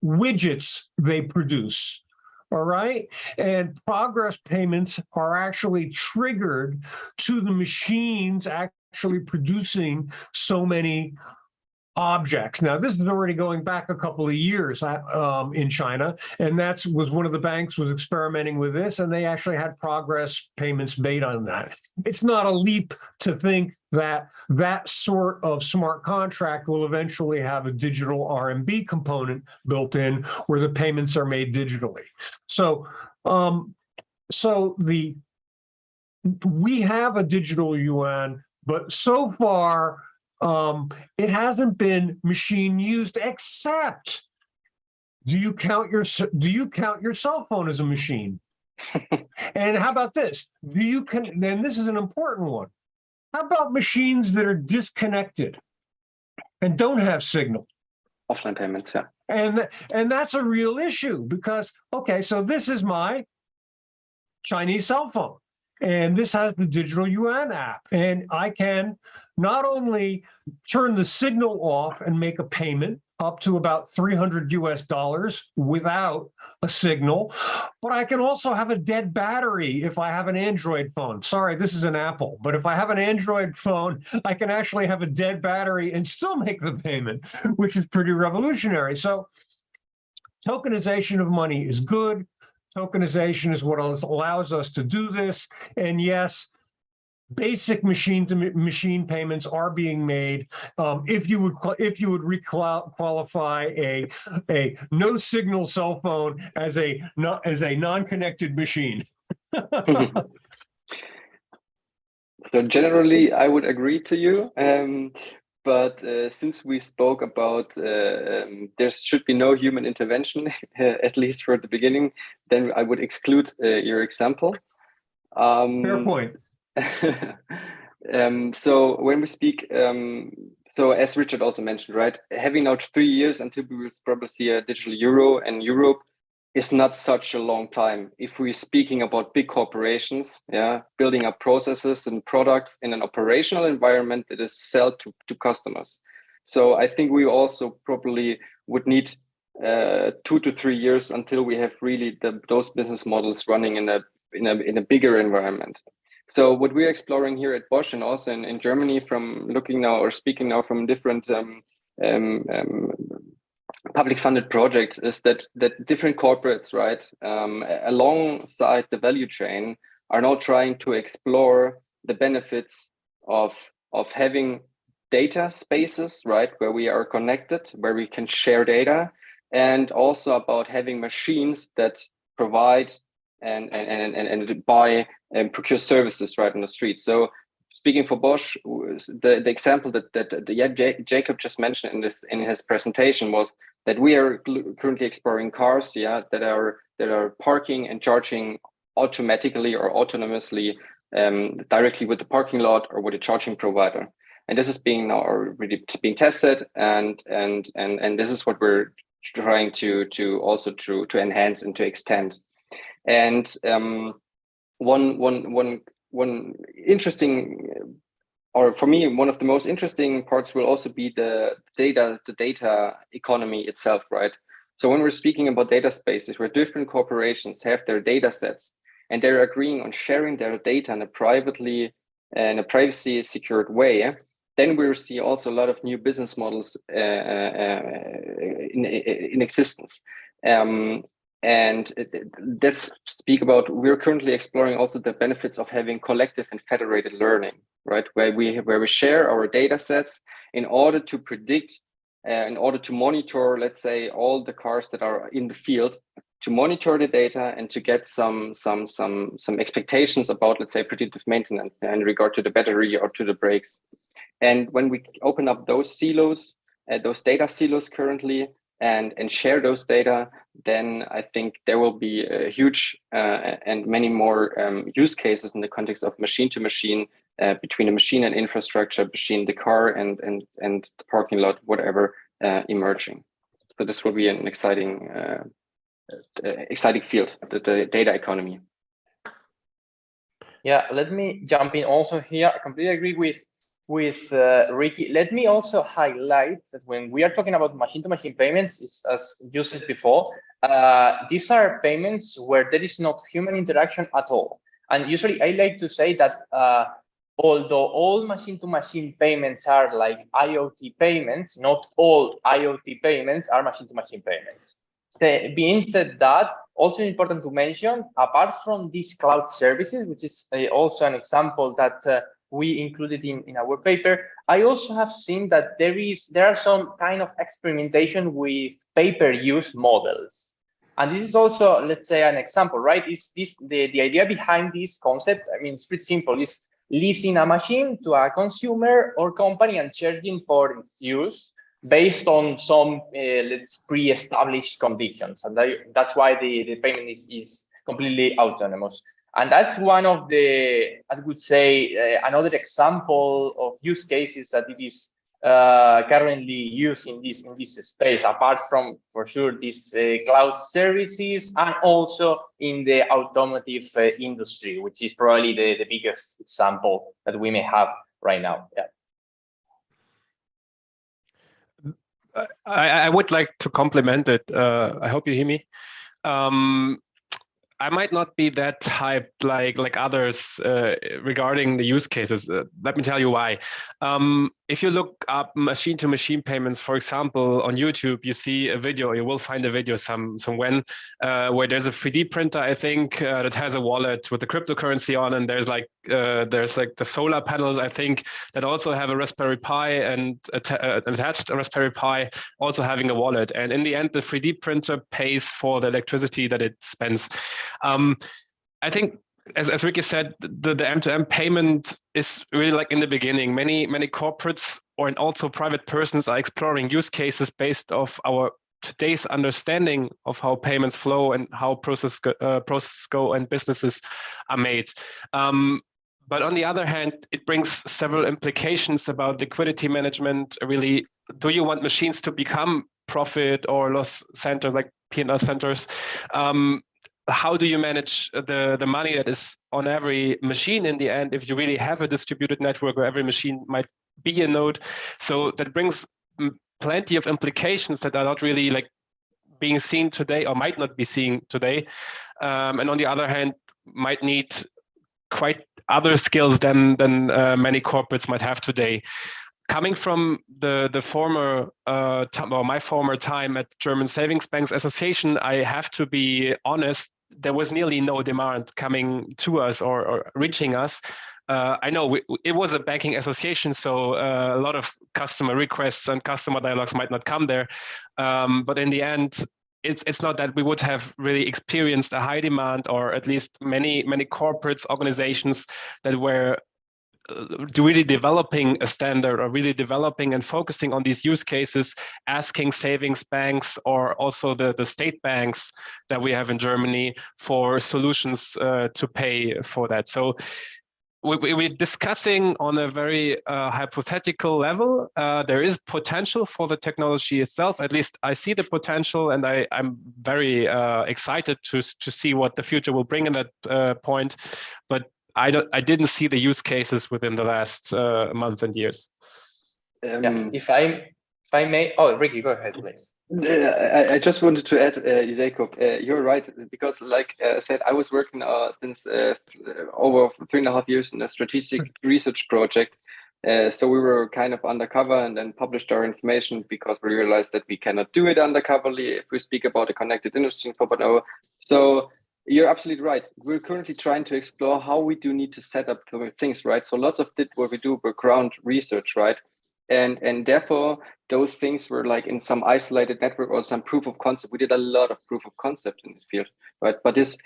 widgets they produce. All right. And progress payments are actually triggered to the machines actually producing so many objects. Now, this is already going back a couple of years in China, and that was one of the banks was experimenting with this, and they actually had progress payments made on that. It's not a leap to think that that sort of smart contract will eventually have a digital RMB component built in where the payments are made digitally. So, we have a digital yuan, but so far, it hasn't been machine used, except do you count your cell phone as a machine? And how about this? Then this is an important one. How about machines that are disconnected and don't have signal? Offline payments, yeah. And that's a real issue because, okay, so this is my Chinese cell phone. And this has the digital yuan app. And I can not only turn the signal off and make a payment up to about $300 without a signal, but I can also have a dead battery if I have an Android phone. Sorry, this is an Apple, but if I have an Android phone, I can actually have a dead battery and still make the payment, which is pretty revolutionary. So tokenization of money is good. Tokenization is what allows us to do this. And yes, basic machine-to-machine payments are being made. If you would requalify a no signal cell phone as a non-connected machine. So generally, I would agree to you. But since we spoke about there should be no human intervention, at least for the beginning, then I would exclude your example. Fair point. So when we speak, so as Richard also mentioned, right, having now 3 years until we will probably see a digital euro in Europe is not such a long time. If we're speaking about big corporations, yeah, building up processes and products in an operational environment that is sold to customers. So I think we also probably would need 2 to 3 years until we have really those business models running in a bigger environment. So what we're exploring here at Bosch and also in Germany, from looking now or speaking now from different public funded projects, is that different corporates, right, alongside the value chain, are now trying to explore the benefits of having data spaces, right, where we are connected, where we can share data, and also about having machines that provide and buy and procure services right on the street. So speaking for Bosch, the example that Jakob just mentioned in his presentation was that we are currently exploring cars, yeah, that are parking and charging automatically or autonomously directly with the parking lot or with a charging provider. And this is being now already being tested, and this is what we're trying to enhance and to extend. And one interesting, or for me, one of the most interesting parts will also be the data economy itself, right? So when we're speaking about data spaces where different corporations have their data sets and they're agreeing on sharing their data in a privacy secured way, then we'll see also a lot of new business models in existence. And let's speak about, we're currently exploring also the benefits of having collective and federated learning, right? Where we share our data sets in order to predict, in order to monitor, let's say, all the cars that are in the field, to monitor the data and to get some expectations about, let's say, predictive maintenance in regard to the battery or to the brakes. And when we open up those silos, those data silos currently, and share those data, then I think there will be a huge and many more use cases in the context of machine to machine, between a machine and infrastructure, between the car and the parking lot, whatever, emerging. So this will be an exciting field, the data economy. Yeah, let me jump in also here. I completely agree with with Ricky. Let me also highlight that when we are talking about machine-to-machine payments, as you said before, these are payments where there is not human interaction at all. And usually I like to say that although all machine-to-machine payments are like IoT payments, not all IoT payments are machine-to-machine payments. Being said that, also important to mention, apart from these cloud services, which is also an example that we included in our paper, I also have seen that there are some kind of experimentation with pay-per-use models. And this is also, let's say, an example, right? The idea behind this concept, I mean, it's pretty simple, is leasing a machine to a consumer or company and charging for its use based on some let's pre-established conditions, and that's why the payment is completely autonomous. And that's one of the, I would say, another example of use cases that it is currently used in this space, apart from, for sure, these cloud services, and also in the automotive industry, which is probably the biggest example that we may have right now. Yeah. I would like to compliment it. I hope you hear me. I might not be that hyped like others regarding the use cases. Let me tell you why. If you look up machine-to-machine payments, for example, on YouTube, you see a video. You will find a video somewhere where there's a 3D printer, I think, that has a wallet with the cryptocurrency on, and there's like the solar panels, I think, that also have a Raspberry Pi and attached a Raspberry Pi, also having a wallet. And in the end, the 3D printer pays for the electricity that it spends. I think, as Ricky said, the M2M payment is really like in the beginning. Many corporates and also private persons are exploring use cases based off our today's understanding of how payments flow and how processes go and businesses are made. But on the other hand, it brings several implications about liquidity management. Really, do you want machines to become profit or loss centers, like P&L centers? How do you manage the money that is on every machine in the end if you really have a distributed network where every machine might be a node? So that brings plenty of implications that are not really like being seen today or might not be seen today. And on the other hand, might need quite other skills than many corporates might have today. Coming from the former, my former time at German Savings Banks Association, I have to be honest, there was nearly no demand coming to us or reaching us. I know it was a banking association, so a lot of customer requests and customer dialogues might not come there. But in the end, it's not that we would have really experienced a high demand, or at least many corporates, organizations that were really developing a standard or really developing and focusing on these use cases, asking savings banks or also the state banks that we have in Germany for solutions to pay for that. So we're discussing on a very hypothetical level. There is potential for the technology itself. At least I see the potential, and I'm very excited to see what the future will bring in that point. But I didn't see the use cases within the last month and years. Yeah, if I may, oh, Ricky, go ahead, please. I just wanted to add, Jakob, you're right, because like I said, I was working since over 3.5 years in a strategic research project. So we were kind of undercover and then published our information because we realized that we cannot do it undercoverly if we speak about a connected industry 4.0. So you're absolutely right. We're currently trying to explore how we do need to set up things, right? So lots of what we do background research, right? And therefore, those things were like in some isolated network or some proof of concept. We did a lot of proof of concept in this field, right? But this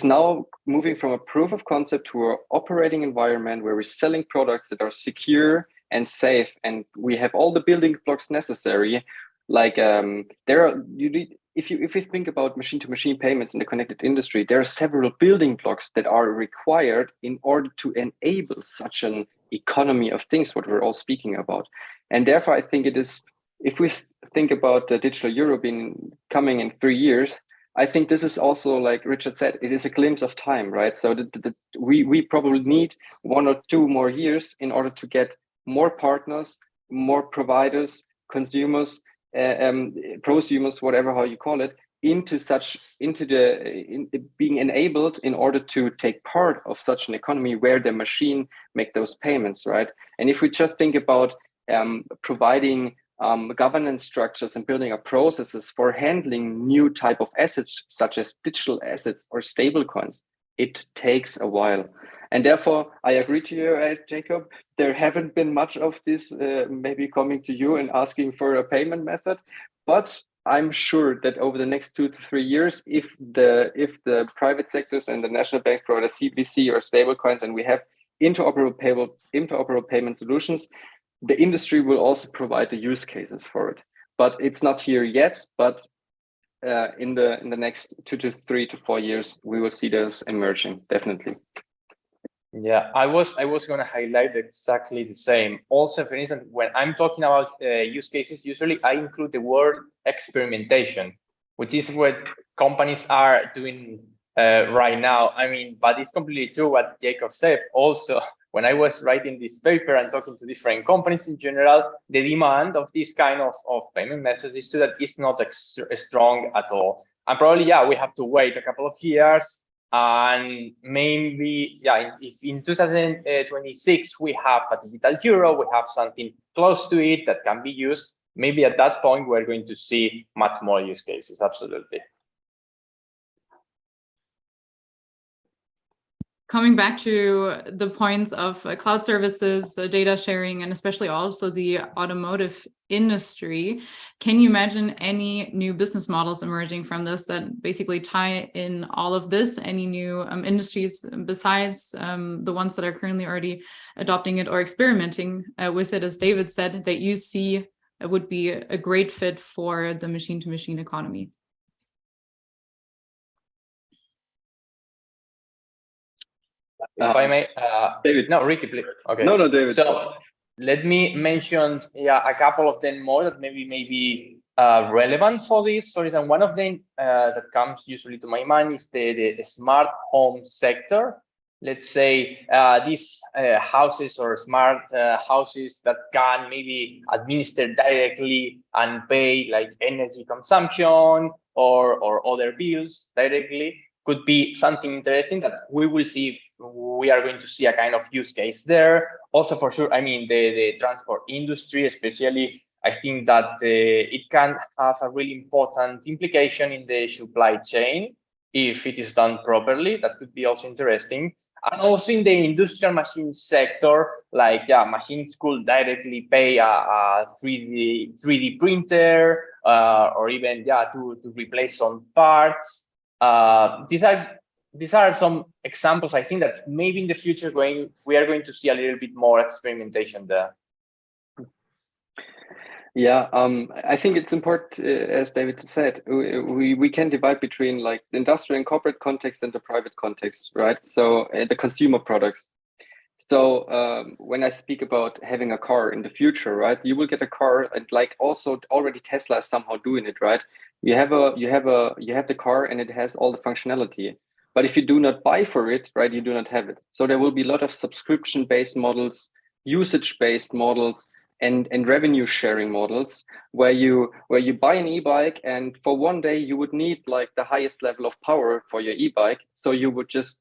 now moving from a proof of concept to an operating environment where we're selling products that are secure and safe, and we have all the building blocks necessary. Like if you think about machine-to-machine payments in the connected industry, there are several building blocks that are required in order to enable such an economy of things, what we're all speaking about. And therefore, I think it is, if we think about the digital euro coming in 3 years, I think this is also, like Richard said, it is a glimpse of time, right? So we probably need 1 or 2 more years in order to get more partners, more providers, consumers, prosumers, whatever how you call it, being enabled in order to take part of such an economy where the machine make those payments, right? And if we just think about providing governance structures and building up processes for handling new type of assets, such as digital assets or stable coins, it takes a while. And therefore, I agree to you, Jakob. There haven't been much of this maybe coming to you and asking for a payment method, but I'm sure that over the next 2 to 3 years, if the private sectors and the national banks provide a CBDC or stable coins, and we have interoperable payment solutions, the industry will also provide the use cases for it. But it's not here yet. But in the next 2 to 3 to 4 years, we will see those emerging, definitely. Yeah, I was going to highlight exactly the same. Also, for instance, when I'm talking about use cases, usually I include the word experimentation, which is what companies are doing right now. I mean, but it's completely true what Jakob said. Also, when I was writing this paper and talking to different companies in general, the demand of this kind of payment methods is not strong at all. And probably, yeah, we have to wait a couple of years. And maybe, yeah, if in 2026 we have a digital euro, we have something close to it that can be used, maybe at that point we're going to see much more use cases, absolutely. Coming back to the points of cloud services, data sharing, and especially also the automotive industry, can you imagine any new business models emerging from this that basically tie in all of this? Any new industries besides the ones that are currently already adopting it or experimenting with it, as David said, that you see would be a great fit for the machine-to-machine economy? If I may, David. No, Ricky, please. Okay. No, David. So let me mention, a couple of them more that maybe may be relevant for this. For example, one of them that comes usually to my mind is the smart home sector. Let's say these houses or smart houses that can maybe administer directly and pay like energy consumption or other bills directly could be something interesting that we will see. We are going to see a kind of use case there. Also, for sure, I mean, the transport industry, especially, I think that it can have a really important implication in the supply chain if it is done properly. That could be also interesting. And also in the industrial machine sector, like machines could directly pay a 3D printer or even to replace some parts. These are some examples. I think that maybe in the future we are going to see a little bit more experimentation there. Yeah, I think it's important, as David said, we can divide between like the industrial and corporate context and the private context, right? So the consumer products. So when I speak about having a car in the future, right, you will get a car, and like also already Tesla is somehow doing it, right? You have the car and it has all the functionality. But if you do not buy for it, right, you do not have it. So there will be a lot of subscription-based models, usage-based models, and revenue sharing models where you buy an e-bike, and for one day you would need like the highest level of power for your e-bike. So you just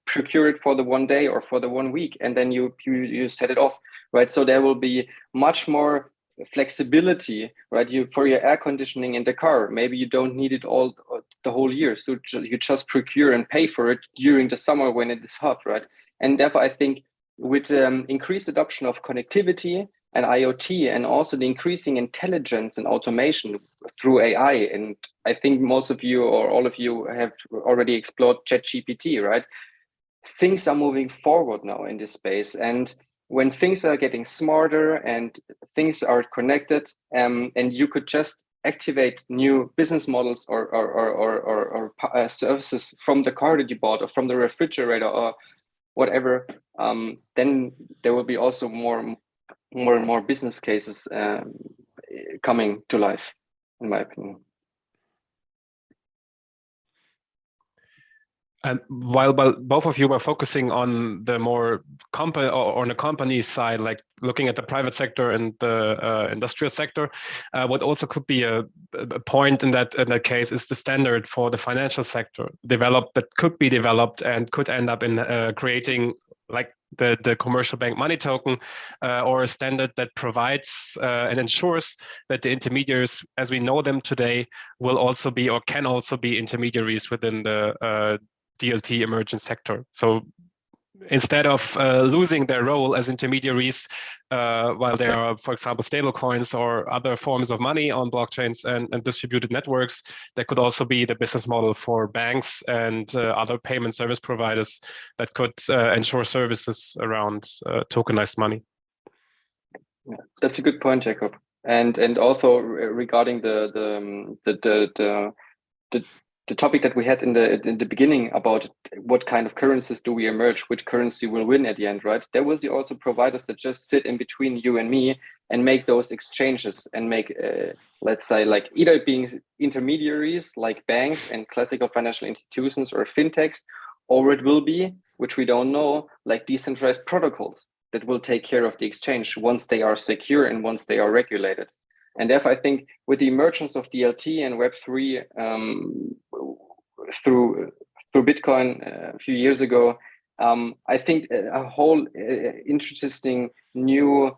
procure it for the one day or for the 1 week, and then you set it off, right? So there will be much more flexibility, right? For your air conditioning in the car, maybe you don't need it all the whole year, so you just procure and pay for it during the summer when it is hot, right? And therefore, I think with increased adoption of connectivity and IoT, and also the increasing intelligence and automation through AI, and I think most of you or all of you have already explored ChatGPT, right? Things are moving forward now in this space, and when things are getting smarter and things are connected, and you could just activate new business models or services from the car that you bought or from the refrigerator or whatever, then there will be also more and more business cases coming to life, in my opinion. And while both of you were focusing on the more company or on the company side, like looking at the private sector and the industrial sector, what also could be a point in that case is the standard for the financial sector that could be developed and could end up in creating like the commercial bank money token or a standard that provides and ensures that the intermediaries as we know them today will also be or can also be intermediaries within the DLT emergent sector. So instead of losing their role as intermediaries while there are, for example, stable coins or other forms of money on blockchains and distributed networks, that could also be the business model for banks and other payment service providers that could ensure services around tokenized money. Yeah, that's a good point, Jakob. And also regarding the topic that we had in the beginning about what kind of currencies do we emerge, which currency will win at the end, right? There will also providers that just sit in between you and me and make those exchanges and make, let's say, like either being intermediaries like banks and classical financial institutions or fintechs, or it will be, which we don't know, like decentralized protocols that will take care of the exchange once they are secure and once they are regulated. And therefore, I think with the emergence of DLT and Web3 through Bitcoin a few years ago, I think a whole interesting new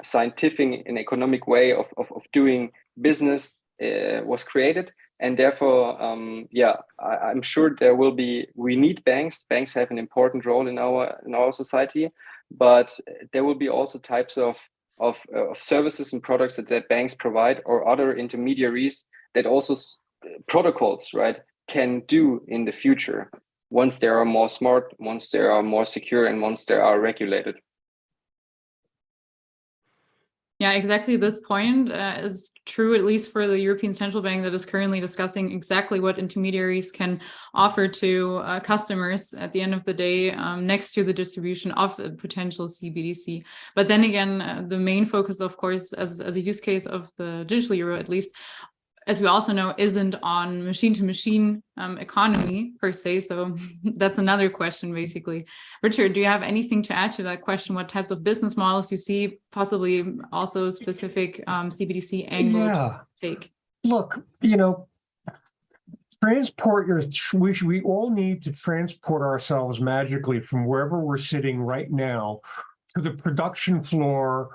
scientific and economic way of doing business was created. And therefore, I'm sure we need banks. Banks have an important role in our society, but there will be also types of services and products that banks provide or other intermediaries that also protocols, right, can do in the future once they are more smart, once they are more secure, and once they are regulated. Yeah, exactly. This point is true, at least for the European Central Bank that is currently discussing exactly what intermediaries can offer to customers at the end of the day, next to the distribution of a potential CBDC. But then again, the main focus, of course, as a use case of the digital euro, at least, as we also know, isn't on machine-to-machine economy per se. So that's another question, basically. Richard, do you have anything to add to that question? What types of business models you see, possibly also specific CBDC angle to take? Look, we all need to transport ourselves magically from wherever we're sitting right now to the production floor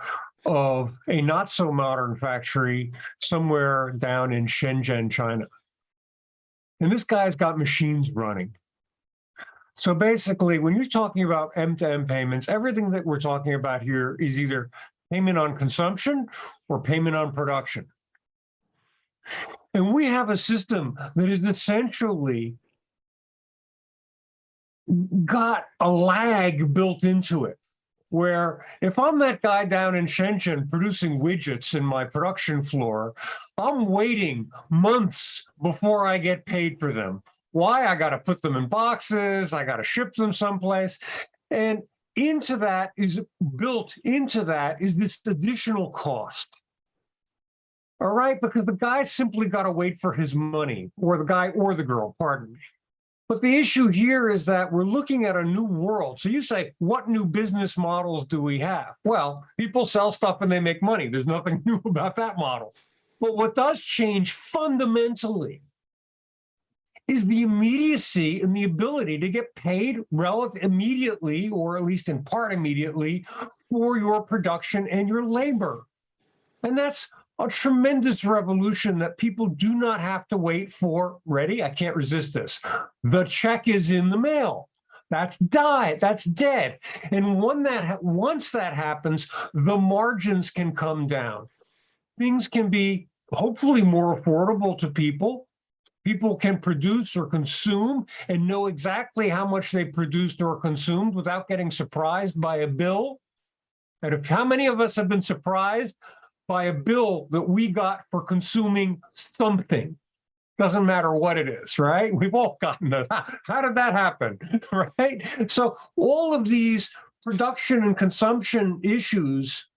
of a not so modern factory somewhere down in Shenzhen, China. And this guy's got machines running. So basically, when you're talking about M2M payments, everything that we're talking about here is either payment on consumption or payment on production. And we have a system that is essentially got a lag built into it, where if I'm that guy down in Shenzhen producing widgets in my production floor, I'm waiting months before I get paid for them. Why? I got to put them in boxes, I got to ship them someplace. And built into that is this additional cost. All right, because the guy simply got to wait for his money, or the guy or the girl, pardon me. But the issue here is that we're looking at a new world. So you say, what new business models do we have? Well, people sell stuff and they make money. There's nothing new about that model. But what does change fundamentally is the immediacy and the ability to get paid immediately, or at least in part immediately, for your production and your labor. And that's a tremendous revolution that people do not have to wait for. Ready? I can't resist this. The check is in the mail. That's dead. And once that happens, the margins can come down. Things can be hopefully more affordable to people. People can produce or consume and know exactly how much they produced or consumed without getting surprised by a bill. And how many of us have been surprised by a bill that we got for consuming something? Doesn't matter what it is, right? We've all gotten that. How did that happen, right? So all of these production and consumption issues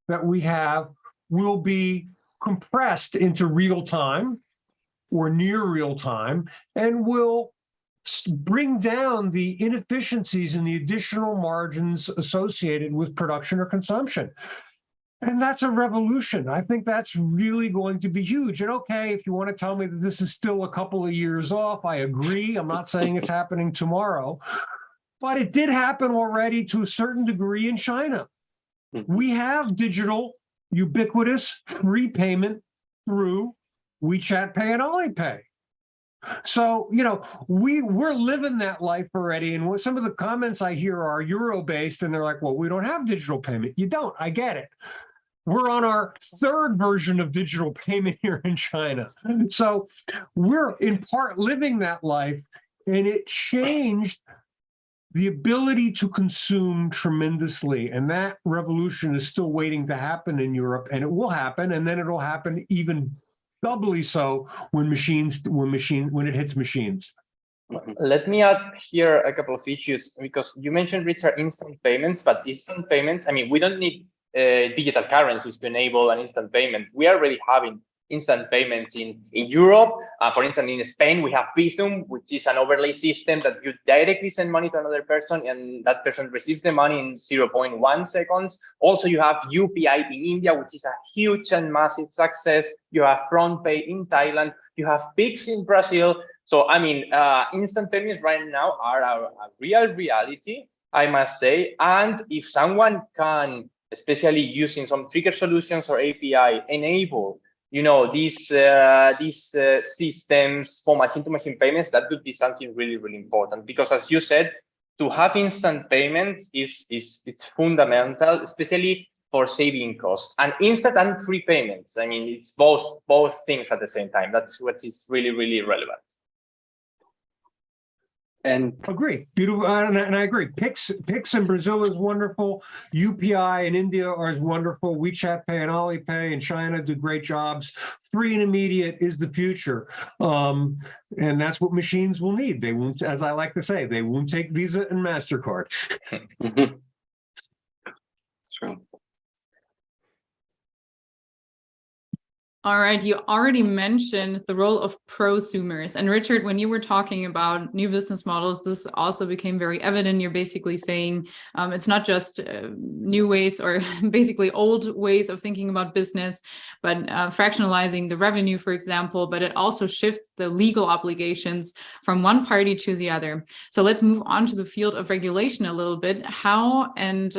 that we have will be compressed into real time or near real time, and will bring down the inefficiencies and the additional margins associated with production or consumption. And that's a revolution. I think that's really going to be huge. And okay, if you want to tell me that this is still a couple of years off, I agree. I'm not saying it's happening tomorrow, but it did happen already to a certain degree in China. We have digital, ubiquitous, free payment through WeChat Pay and Alipay. So, you know, we're living that life already. And some of the comments I hear are Euro-based, and they're like, well, we don't have digital payment. You don't. I get it. We're on our third version of digital payment here in China. So we're in part living that life, and it changed the ability to consume tremendously. And that revolution is still waiting to happen in Europe, and it will happen. And then it'll happen even doubly so when it hits machines. Let me add here a couple of issues, because you mentioned, Richard, instant payments, but instant payments, I mean, we don't need digital currencies to enable an instant payment. We are already having instant payments in Europe. For instance, in Spain, we have Bizum, which is an overlay system that you directly send money to another person, and that person receives the money in 0.1 seconds. Also, you have UPI in India, which is a huge and massive success. You have PromptPay in Thailand. You have Pix in Brazil. So, I mean, instant payments right now are a real reality, I must say. And if someone can, especially using some trigger solutions or API, enable, you know, these systems for machine-to-machine payments, that would be something really, really important. Because as you said, to have instant payments it's fundamental, especially for saving costs. And instant and free payments, I mean, it's both things at the same time. That's what is really, really relevant. And agree, beautiful, and I agree. Pix in Brazil is wonderful. UPI in India is wonderful. WeChat Pay and Alipay in China do great jobs. Free and immediate is the future, and that's what machines will need. They won't, as I like to say, they won't take Visa and MasterCard. True. All right, you already mentioned the role of prosumers. And Richard, when you were talking about new business models, this also became very evident. You're basically saying it's not just new ways or basically old ways of thinking about business, but fractionalizing the revenue, for example, but it also shifts the legal obligations from one party to the other. So let's move on to the field of regulation a little bit. How, and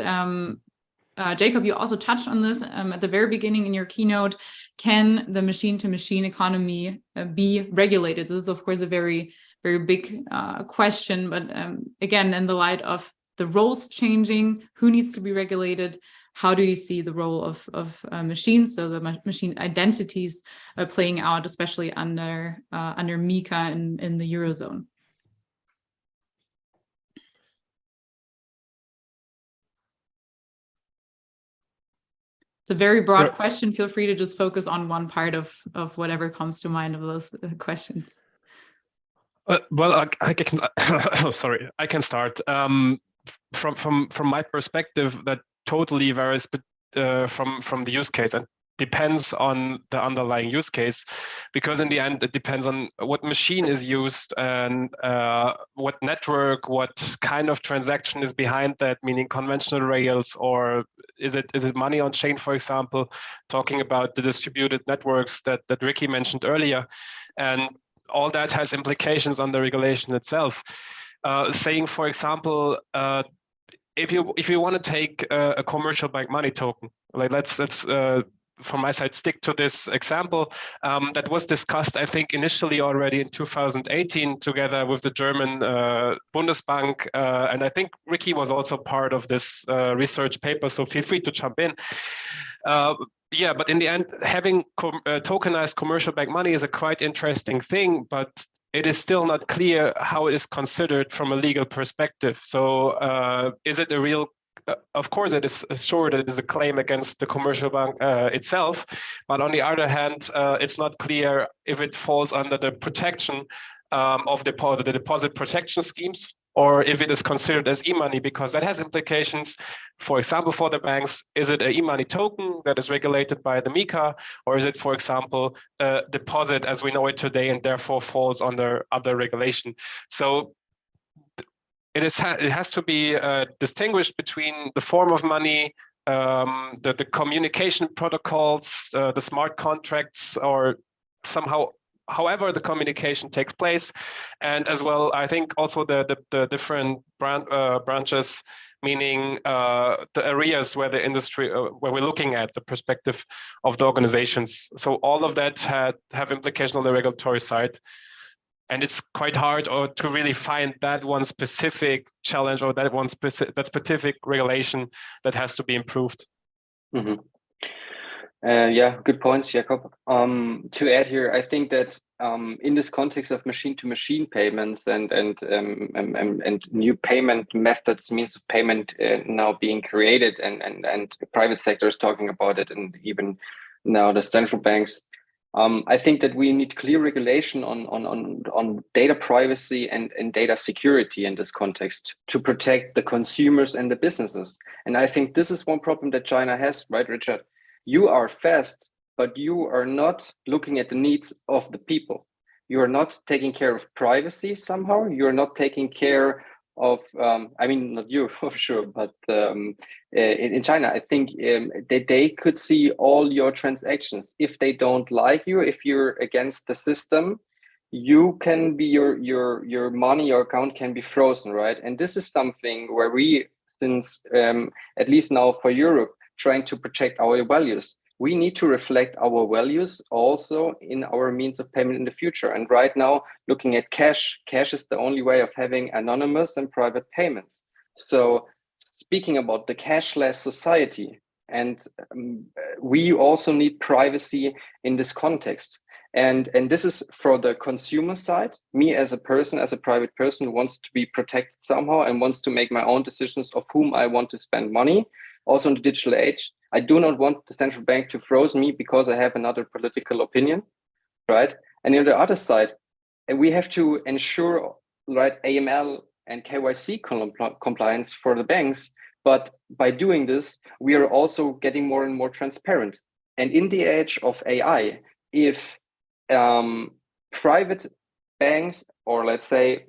Jakob, you also touched on this at the very beginning in your keynote. Can the machine-to-machine economy be regulated? This is, of course, a very, very big question. But again, in the light of the roles changing, who needs to be regulated? How do you see the role of machines, so the machine identities playing out, especially under MiCA in the Eurozone? It's a very broad question. Feel free to just focus on one part of whatever comes to mind of those questions. Well, I can. Sorry, I can start. From my perspective, that totally varies from the use case and depends on the underlying use case, because in the end it depends on what machine is used and what network, what kind of transaction is behind that, meaning conventional rails, or is it money on chain, for example, talking about the distributed networks that Ricky mentioned earlier. And all that has implications on the regulation itself. Saying, for example, if you want to take a commercial bank money token, like let's from my side stick to this example that was discussed, I think, initially already in 2018 together with the German Bundesbank, and I think Ricky was also part of this research paper, so feel free to jump in. Yeah, but in the end, having tokenized commercial bank money is a quite interesting thing, but it is still not clear how it is considered from a legal perspective. So is it a real, of course it is sure that it is a claim against the commercial bank itself, but on the other hand, it's not clear if it falls under the protection of the deposit protection schemes, or if it is considered as e-money, because that has implications. For example, for the banks, is it an e-money token that is regulated by the MiCA, or is it, for example, a deposit as we know it today and therefore falls under other regulation? So it has to be distinguished between the form of money, the communication protocols, the smart contracts, or somehow however the communication takes place, and as well I think also the different branches, meaning the areas where the industry where we're looking at the perspective of the organizations. So all of that have implications on the regulatory side. And it's quite hard to really find that one specific challenge or that specific regulation that has to be improved. Mm-hmm. Yeah, good points, Jakob. To add here, I think that in this context of machine-to-machine payments and new payment methods, means of payment now being created, and the private sector is talking about it, and even now the central banks. I think that we need clear regulation on data privacy and data security in this context to protect the consumers and the businesses. And I think this is one problem that China has, right, Richard? You are fast, but you are not looking at the needs of the people. You are not taking care of privacy somehow. You are not taking care of, I mean, not you for sure, but in China, I think that they could see all your transactions. If they don't like you, if you're against the system, you can be your money, your account can be frozen, right? And this is something where we, since at least now for Europe, trying to protect our values. We need to reflect our values also in our means of payment in the future. And right now, looking at cash is the only way of having anonymous and private payments. So speaking about the cashless society, and we also need privacy in this context. And this is for the consumer side. Me as a person, as a private person, wants to be protected somehow and wants to make my own decisions of whom I want to spend money. Also in the digital age, I do not want the central bank to freeze me because I have another political opinion, right? And on the other side, we have to ensure, right, AML and KYC compliance for the banks. But by doing this, we are also getting more and more transparent. And in the age of AI, if private banks, or let's say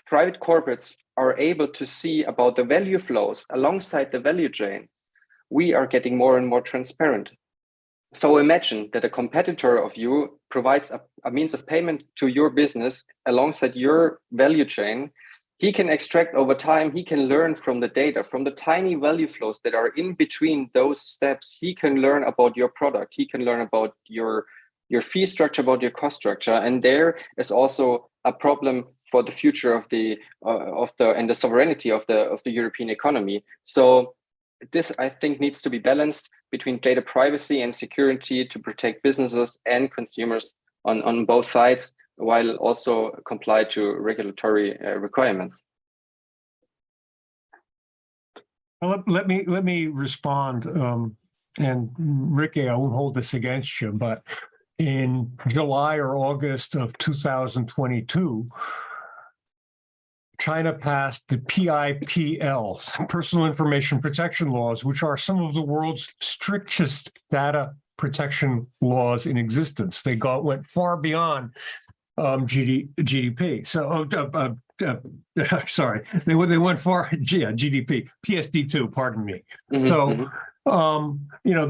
private corporates, are able to see about the value flows alongside the value chain, we are getting more and more transparent. So imagine that a competitor of you provides a means of payment to your business alongside your value chain. He can extract over time, he can learn from the data, from the tiny value flows that are in between those steps. He can learn about your product, he can learn about your fee structure, about your cost structure. And there is also a problem for the future of the sovereignty of the European economy. So this, I think, needs to be balanced between data privacy and security to protect businesses and consumers on both sides, while also comply to regulatory requirements. Well, let me respond. And Ricky, I won't hold this against you, but in July or August of 2022, China passed the PIPLs, Personal Information Protection Laws, which are some of the world's strictest data protection laws in existence. They went far beyond GDP. So, sorry, they went far. GDP, PSD2. Pardon me. So, you know,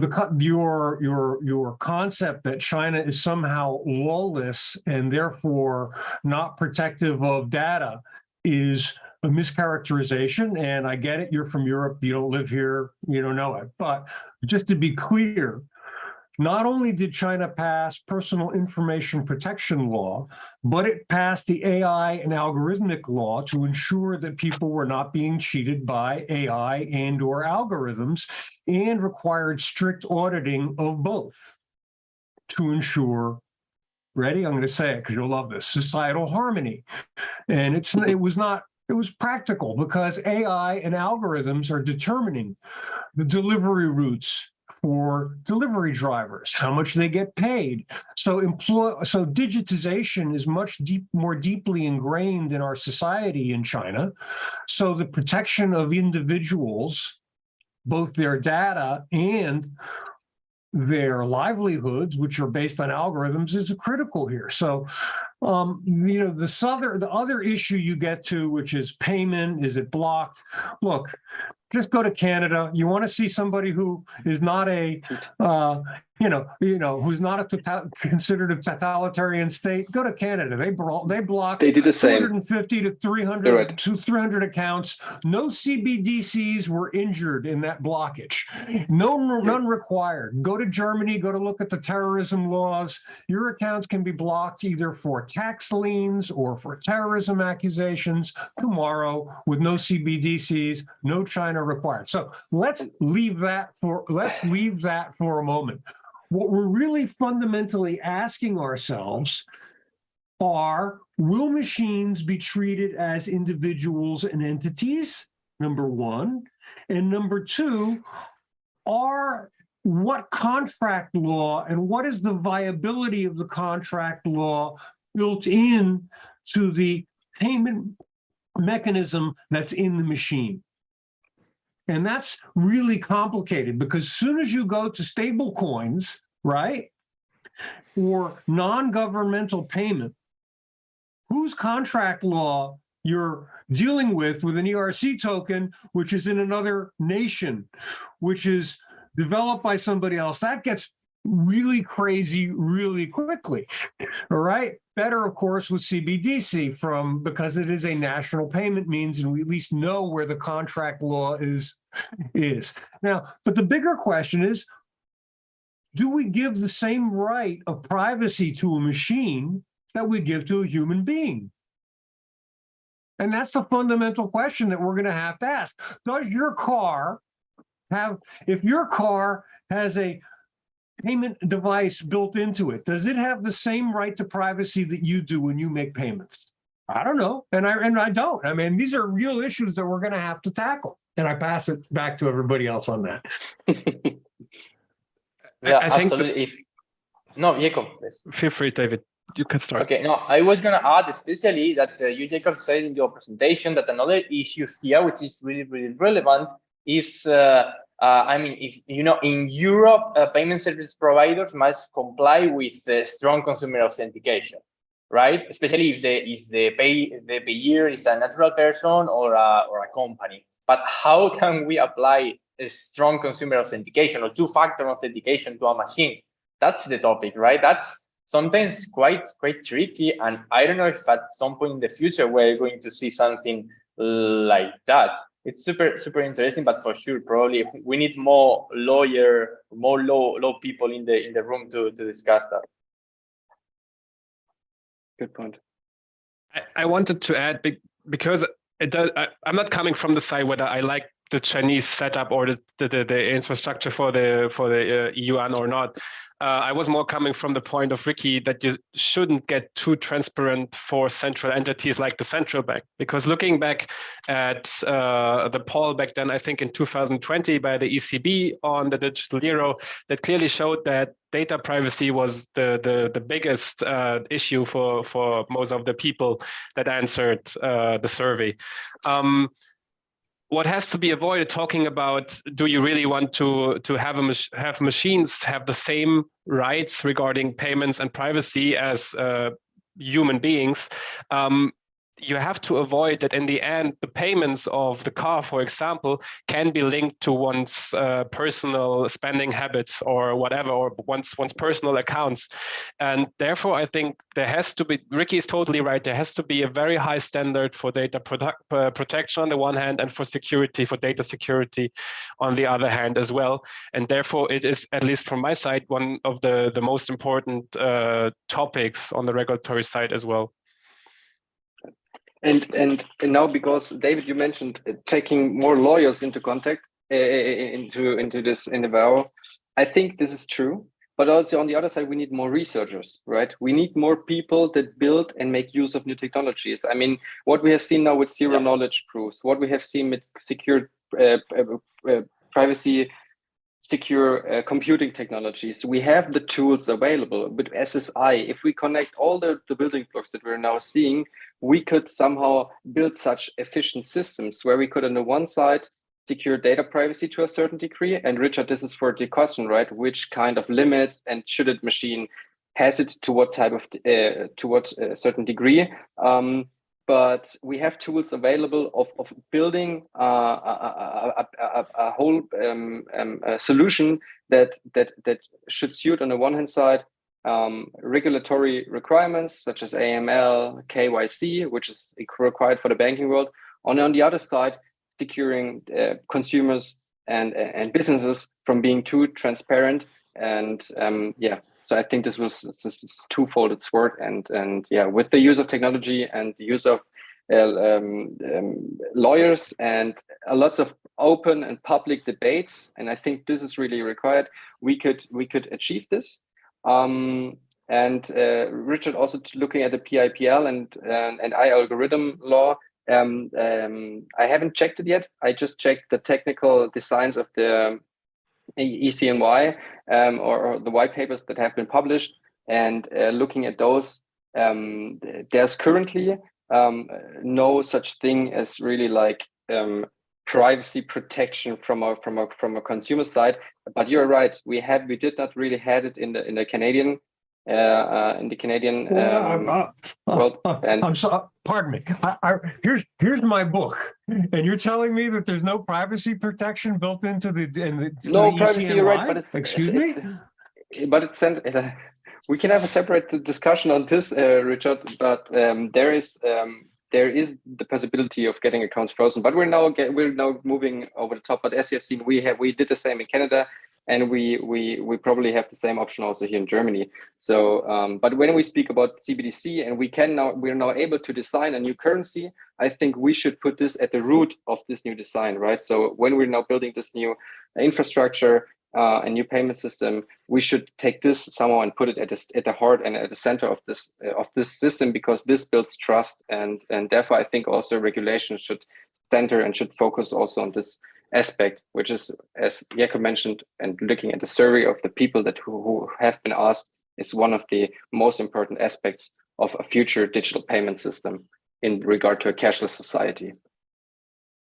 your concept that China is somehow lawless and therefore not protective of data is a mischaracterization. And I get it. You're from Europe. You don't live here. You don't know it. But just to be clear, not only did China pass personal information protection law, but it passed the AI and algorithmic law to ensure that people were not being cheated by AI and or algorithms, and required strict auditing of both to ensure, ready? I'm going to say it because you'll love this, societal harmony. And it was practical because AI and algorithms are determining the delivery routes for delivery drivers, how much they get paid. So digitization is much more deeply ingrained in our society in China. So the protection of individuals, both their data and their livelihoods, which are based on algorithms, is critical here. So, the other issue you get to, which is payment, is it blocked? Look, just go to Canada. You want to see somebody who is not a, who's not considered a totalitarian state? Go to Canada. They blocked. They did the same. 250 to 300 to 300 accounts. No CBDCs were injured in that blockage. None required. Go to Germany. Go to look at the terrorism laws. Your accounts can be blocked either for tax liens or for terrorism accusations tomorrow with no CBDCs, no China required. So let's leave that for a moment. What we're really fundamentally asking ourselves are, will machines be treated as individuals and entities? Number one. And number two, what contract law and what is the viability of the contract law built in to the payment mechanism that's in the machine? And that's really complicated, because as soon as you go to stable coins, right, or non-governmental payment, whose contract law you're dealing with an ERC token, which is in another nation, which is developed by somebody else, that gets really crazy really quickly. All right. Better, of course, with CBDC because it is a national payment means, and we at least know where the contract law is. Now, but the bigger question is, do we give the same right of privacy to a machine that we give to a human being? And that's the fundamental question that we're going to have to ask. If your car has a payment device built into it, does it have the same right to privacy that you do when you make payments? I don't know. And I don't. I mean, these are real issues that we're going to have to tackle. And I pass it back to everybody else on that. Yeah, I think absolutely. No, Jakob, please. Feel free, David. You can start. Okay, no, I was going to add especially that you, Jakob, said in your presentation that another issue here, which is really, really relevant, is, if in Europe, payment service providers must comply with strong consumer authentication, right? Especially if the payer is a natural person or a company. But how can we apply a strong consumer authentication or two-factor authentication to a machine? That's the topic, right? That's sometimes quite tricky, and I don't know if at some point in the future we're going to see something like that. It's super interesting, but for sure, probably we need more law people in the room to discuss that. Good point. I wanted to add, because it does. I'm not coming from the side whether I like the Chinese setup or the infrastructure for the yuan or not. I was more coming from the point of Ricky that you shouldn't get too transparent for central entities like the central bank, because looking back at the poll back then, I think in 2020 by the ECB on the digital euro, that clearly showed that data privacy was the biggest issue for most of the people that answered the survey. What has to be avoided, talking about, do you really want to have machines have the same rights regarding payments and privacy as human beings? You have to avoid that in the end, the payments of the car, for example, can be linked to one's personal spending habits or whatever, or one's personal accounts. And therefore, I think there has to be, Ricky is totally right, there has to be a very high standard for data protection on the one hand, and for security, for data security on the other hand as well. And therefore, it is, at least from my side, one of the most important topics on the regulatory side as well. And now, because David, you mentioned taking more lawyers into contact into this endeavor, I think this is true. But also on the other side, we need more researchers, right? We need more people that build and make use of new technologies. I mean, what we have seen now with zero knowledge proofs, what we have seen with secure privacy secure computing technologies. We have the tools available. With SSI, if we connect all the building blocks that we're now seeing, we could somehow build such efficient systems where we could, on the one side, secure data privacy to a certain degree. And Richard, this is for the question, right? Which kind of limits and should it machine has it to what type of to what certain degree? But we have tools available of building a whole solution that should suit, on the one hand side, regulatory requirements such as AML, KYC, which is required for the banking world. On the other side, securing consumers and businesses from being too transparent. And so I think this two-folded sword, and with the use of technology and the use of lawyers and lots of open and public debates, and I think this is really required, we could achieve this. And Richard, also looking at the PIPL and I algorithm law, I haven't checked it yet. I just checked the technical designs of the ECNY or the white papers that have been published, and looking at those, there's currently no such thing as really like privacy protection from a consumer side. But you're right, we did not really had it in the Canadian world. And I'm sorry, pardon me. Here's my book, and you're telling me that there's no privacy protection built into the privacy. ECNY? You're right, but it's we can have a separate discussion on this, Richard. But there is the possibility of getting accounts frozen. But we're now moving over the top. But as you have seen, we did the same in Canada. And we probably have the same option also here in Germany. So, but when we speak about CBDC and we're now able to design a new currency, I think we should put this at the root of this new design, right? So when we're now building this new infrastructure, a new payment system, we should take this somehow and put it at the heart and at the center of this system, because this builds trust, and therefore I think also regulation should center and should focus also on this aspect, which is, as Jakob mentioned, and looking at the survey of the people who have been asked, is one of the most important aspects of a future digital payment system in regard to a cashless society.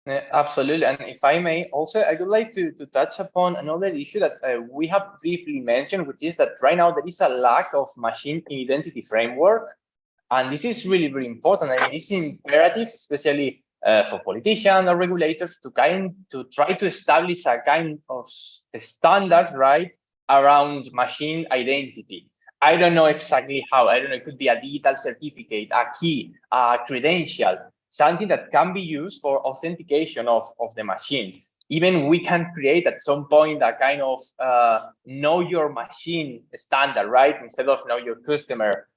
Absolutely. And if I may, also, I would like to touch upon another issue that we have briefly mentioned, which is that right now there is a lack of machine identity framework. And this is really, really important. I mean, it's imperative, especially for politicians or regulators, to try to establish a kind of standard, right, around machine identity. I don't know exactly how. I don't know. It could be a digital certificate, a key, a credential, something that can be used for authentication of the machine. Even we can create at some point a kind of know your machine standard, right, instead of know your customer.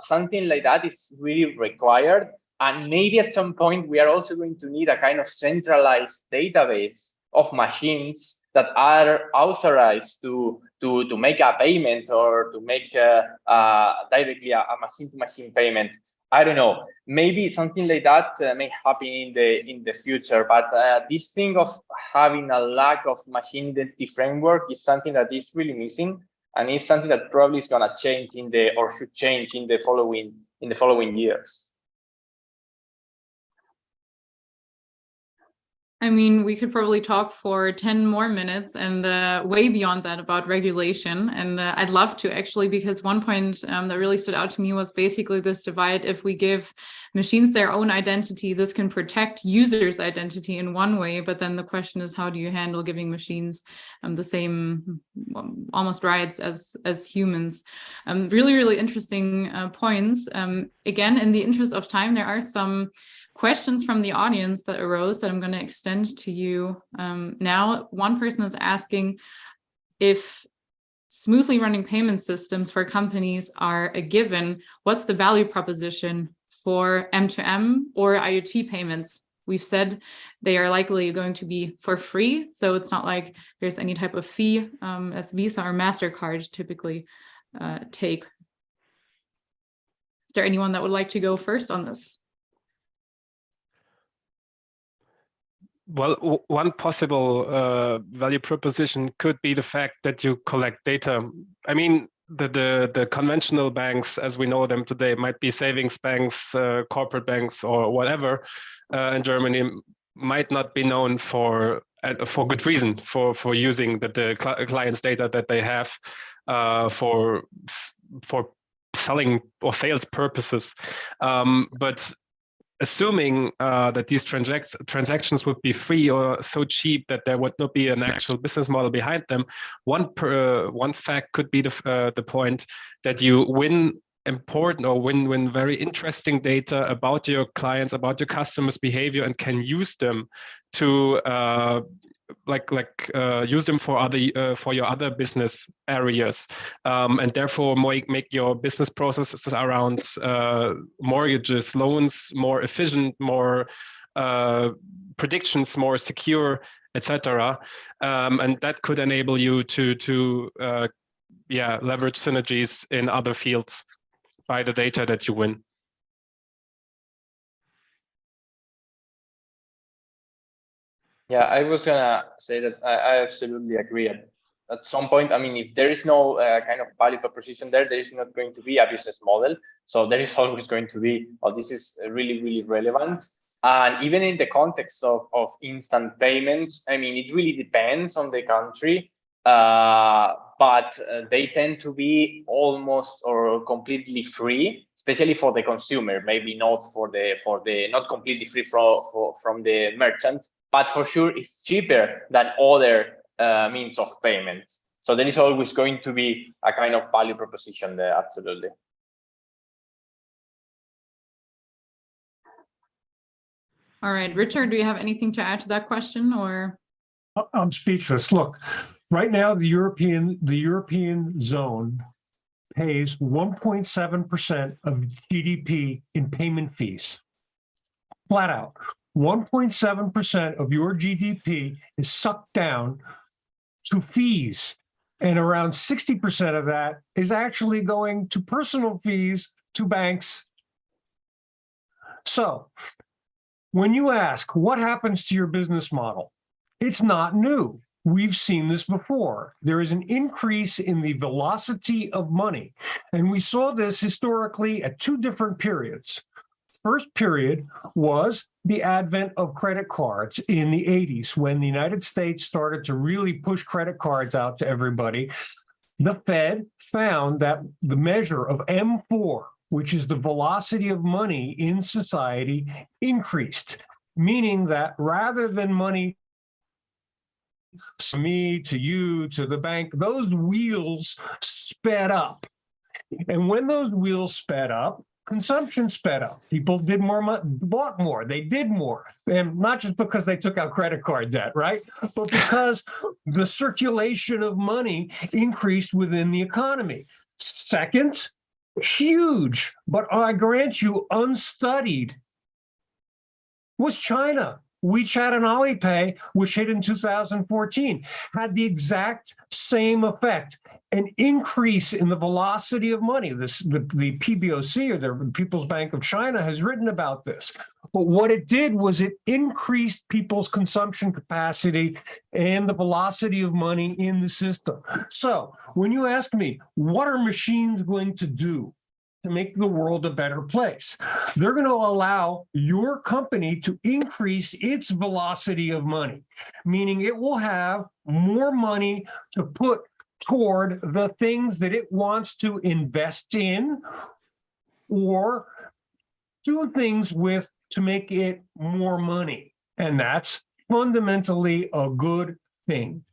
Something like that is really required. And maybe at some point, we are also going to need a kind of centralized database of machines that are authorized to make a payment or to make directly a machine-to-machine payment. I don't know. Maybe something like that may happen in the future. But this thing of having a lack of machine identity framework is something that is really missing, and it's something that probably is going to change should change in the following years. I mean, we could probably talk for 10 more minutes and way beyond that about regulation. And I'd love to, actually, because one point that really stood out to me was basically this divide. If we give machines their own identity, this can protect users' identity in one way. But then the question is, how do you handle giving machines the same almost rights as humans? Really, really interesting points. Again, in the interest of time, there are some questions from the audience that arose that I'm going to extend to you now. One person is asking if smoothly running payment systems for companies are a given, what's the value proposition for M2M or IoT payments? We've said they are likely going to be for free, so it's not like there's any type of fee as Visa or MasterCard typically take. Is there anyone that would like to go first on this? Well, one possible value proposition could be the fact that you collect data. I mean, the conventional banks, as we know them today, might be savings banks, corporate banks, or whatever in Germany, might not be known for good reason for using the client's data that they have for selling or sales purposes. But assuming that these transactions would be free or so cheap that there would not be an actual business model behind them, one fact could be the point that you win important or win very interesting data about your clients, about your customers' behavior, and can use them to use them for your other business areas, and therefore make your business processes around mortgages, loans more efficient, more predictions, more secure, etc. And that could enable you to leverage synergies in other fields by the data that you win. Yeah, I was gonna say that I absolutely agree. At some point, I mean, if there is no kind of value proposition there is not going to be a business model. So there is always going to be, oh, this is really, really relevant. And even in the context of instant payments, I mean, it really depends on the country, but they tend to be almost or completely free, especially for the consumer. Maybe not for the not completely free from the merchant, but for sure it's cheaper than other means of payments. So there is always going to be a kind of value proposition there, absolutely. All right, Richard, do you have anything to add to that question, or? I'm speechless. Look, right now the European zone pays 1.7% of GDP in payment fees. Flat out. 1.7% of your GDP is sucked down to fees, and around 60% of that is actually going to personal fees to banks. So when you ask what happens to your business model, it's not new. We've seen this before. There is an increase in the velocity of money, and we saw this historically at two different periods. First period was the advent of credit cards in the 80s, when the United States started to really push credit cards out to everybody. The Fed found that the measure of M4, which is the velocity of money in society, increased, meaning that rather than money to me, to you, to the bank, those wheels sped up. And when those wheels sped up, consumption sped up. People did more, bought more, they did more. And not just because they took out credit card debt, right? But because the circulation of money increased within the economy. Second, huge, but I grant you unstudied, was China. WeChat and Alipay, which hit in 2014, had the exact same effect, an increase in the velocity of money. The PBOC, or the People's Bank of China, has written about this. But what it did was it increased people's consumption capacity and the velocity of money in the system. So when you ask me, what are machines going to do to make the world a better place? They're going to allow your company to increase its velocity of money, meaning it will have more money to put toward the things that it wants to invest in or do things with to make it more money. And that's fundamentally a good thing.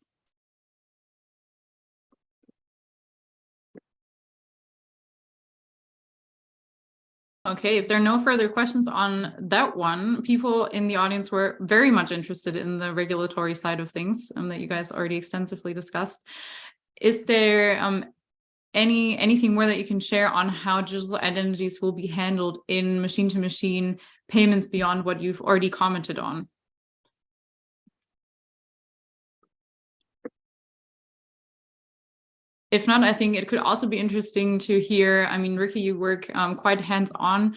Okay, if there are no further questions on that one, people in the audience were very much interested in the regulatory side of things that you guys already extensively discussed. Is there anything more that you can share on how digital identities will be handled in machine-to-machine payments beyond what you've already commented on? If not, I think it could also be interesting to hear. I mean, Ricky, you work quite hands-on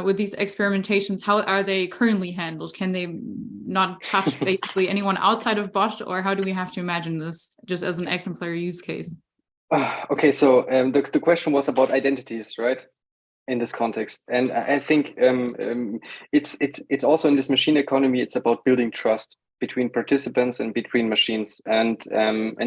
with these experimentations. How are they currently handled? Can they not touch basically anyone outside of Bosch, or how do we have to imagine this just as an exemplary use case? Okay, so the question was about identities, right? In this context, and I think it's also in this machine economy. It's about building trust between participants and between machines, and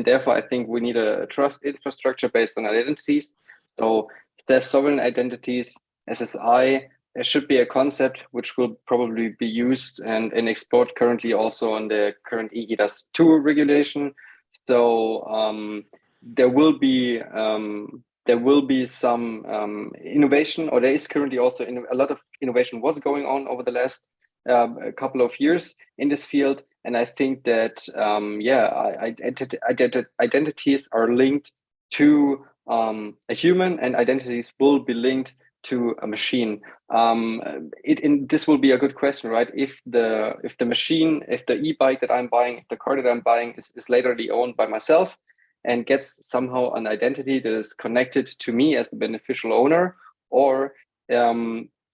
therefore I think we need a trust infrastructure based on identities. So self-sovereign identities, SSI, should be a concept which will probably be used and explored currently also on the current EGIDAS 2 regulation. So there will be some innovation, or there is currently also a lot of innovation was going on over the last couple of years in this field. And I think that, identities are linked to a human, and identities will be linked to a machine. This will be a good question, right? If the machine, if the e-bike that I'm buying, if the car that I'm buying is laterally owned by myself, and gets somehow an identity that is connected to me as the beneficial owner, or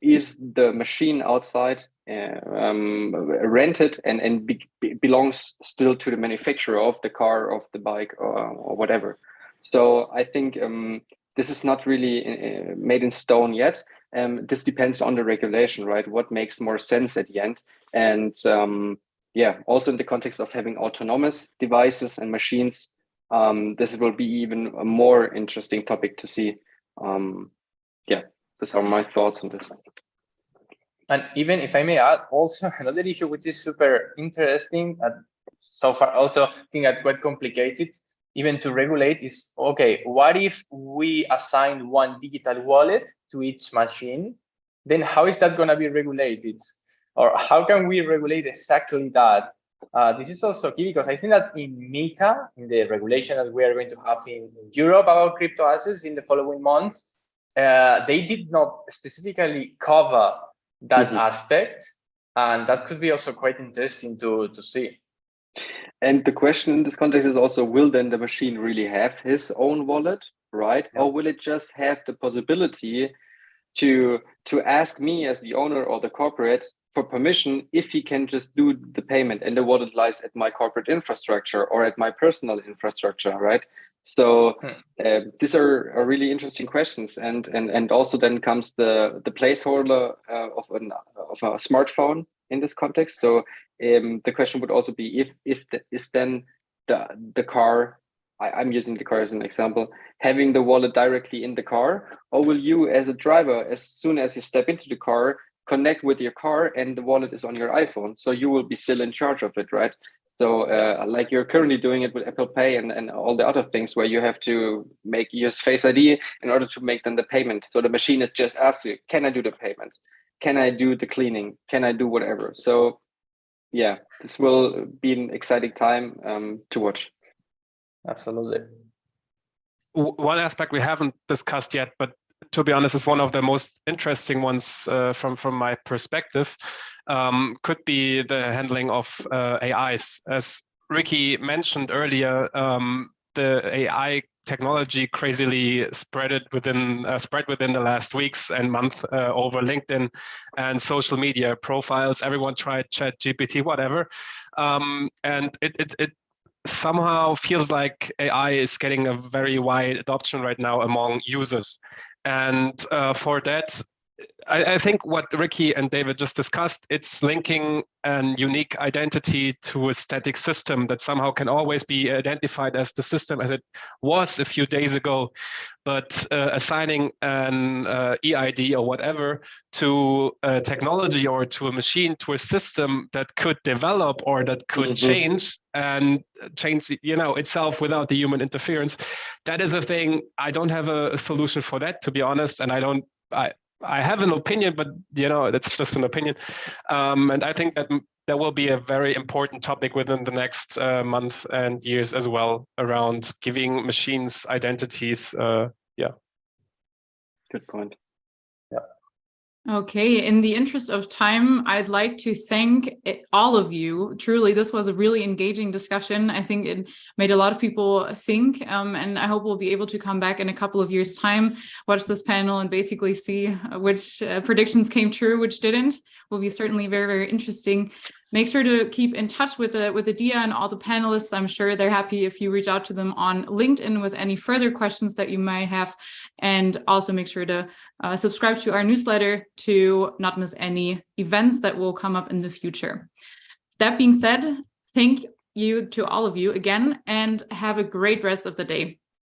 is the machine outside rented and belongs still to the manufacturer of the car, of the bike, or whatever. So I think this is not really made in stone yet. This depends on the regulation, right? What makes more sense at the end. And also in the context of having autonomous devices and machines, this will be even a more interesting topic to see. These are my thoughts on this. And even if I may add, also another issue which is super interesting and so far also I think that quite complicated even to regulate is, okay, what if we assign one digital wallet to each machine? Then how is that going to be regulated? Or how can we regulate exactly that? This is also key because I think that in MiCA, in the regulation that we are going to have in Europe about crypto assets in the following months, they did not specifically cover that aspect, and that could be also quite interesting to see. And the question in this context is also, will then the machine really have his own wallet, right? Yeah. Or will it just have the possibility to ask me as the owner or the corporate for permission if he can just do the payment, and the wallet lies at my corporate infrastructure or at my personal infrastructure, right? So these are really interesting questions, and also then comes the placeholder of a smartphone in this context. So the question would also be if the car, I'm using the car as an example, having the wallet directly in the car, or will you as a driver, as soon as you step into the car, connect with your car and the wallet is on your iPhone, so you will be still in charge of it, right? So like you're currently doing it with Apple Pay and all the other things where you have to use Face ID in order to make them the payment. So the machine is just asks you, can I do the payment? Can I do the cleaning? Can I do whatever? So yeah, this will be an exciting time to watch. Absolutely. One aspect we haven't discussed yet, but to be honest, is one of the most interesting ones from my perspective, could be the handling of AIs. As Ricky mentioned earlier, the AI technology crazily spread within the last weeks and month over LinkedIn and social media profiles. Everyone tried ChatGPT, whatever, and it somehow feels like AI is getting a very wide adoption right now among users. And for that, I think what Ricky and David just discussed, it's linking a unique identity to a static system that somehow can always be identified as the system as it was a few days ago, but assigning an EID or whatever to a technology or to a machine, to a system that could develop or that could change itself without the human interference. That is a thing. I don't have a solution for that, to be honest, and I have an opinion, but that's just an opinion. And I think that there will be a very important topic within the next month and years as well around giving machines identities. Good point. Yeah. Okay, in the interest of time, I'd like to thank all of you. Truly, this was a really engaging discussion. I think it made a lot of people think, and I hope we'll be able to come back in a couple of years' time, watch this panel, and basically see which predictions came true, which didn't. Will be certainly very, very interesting. Make sure to keep in touch with the DIA and all the panelists. I'm sure they're happy if you reach out to them on LinkedIn with any further questions that you might have. And also make sure to subscribe to our newsletter to not miss any events that will come up in the future. That being said, thank you to all of you again, and have a great rest of the day.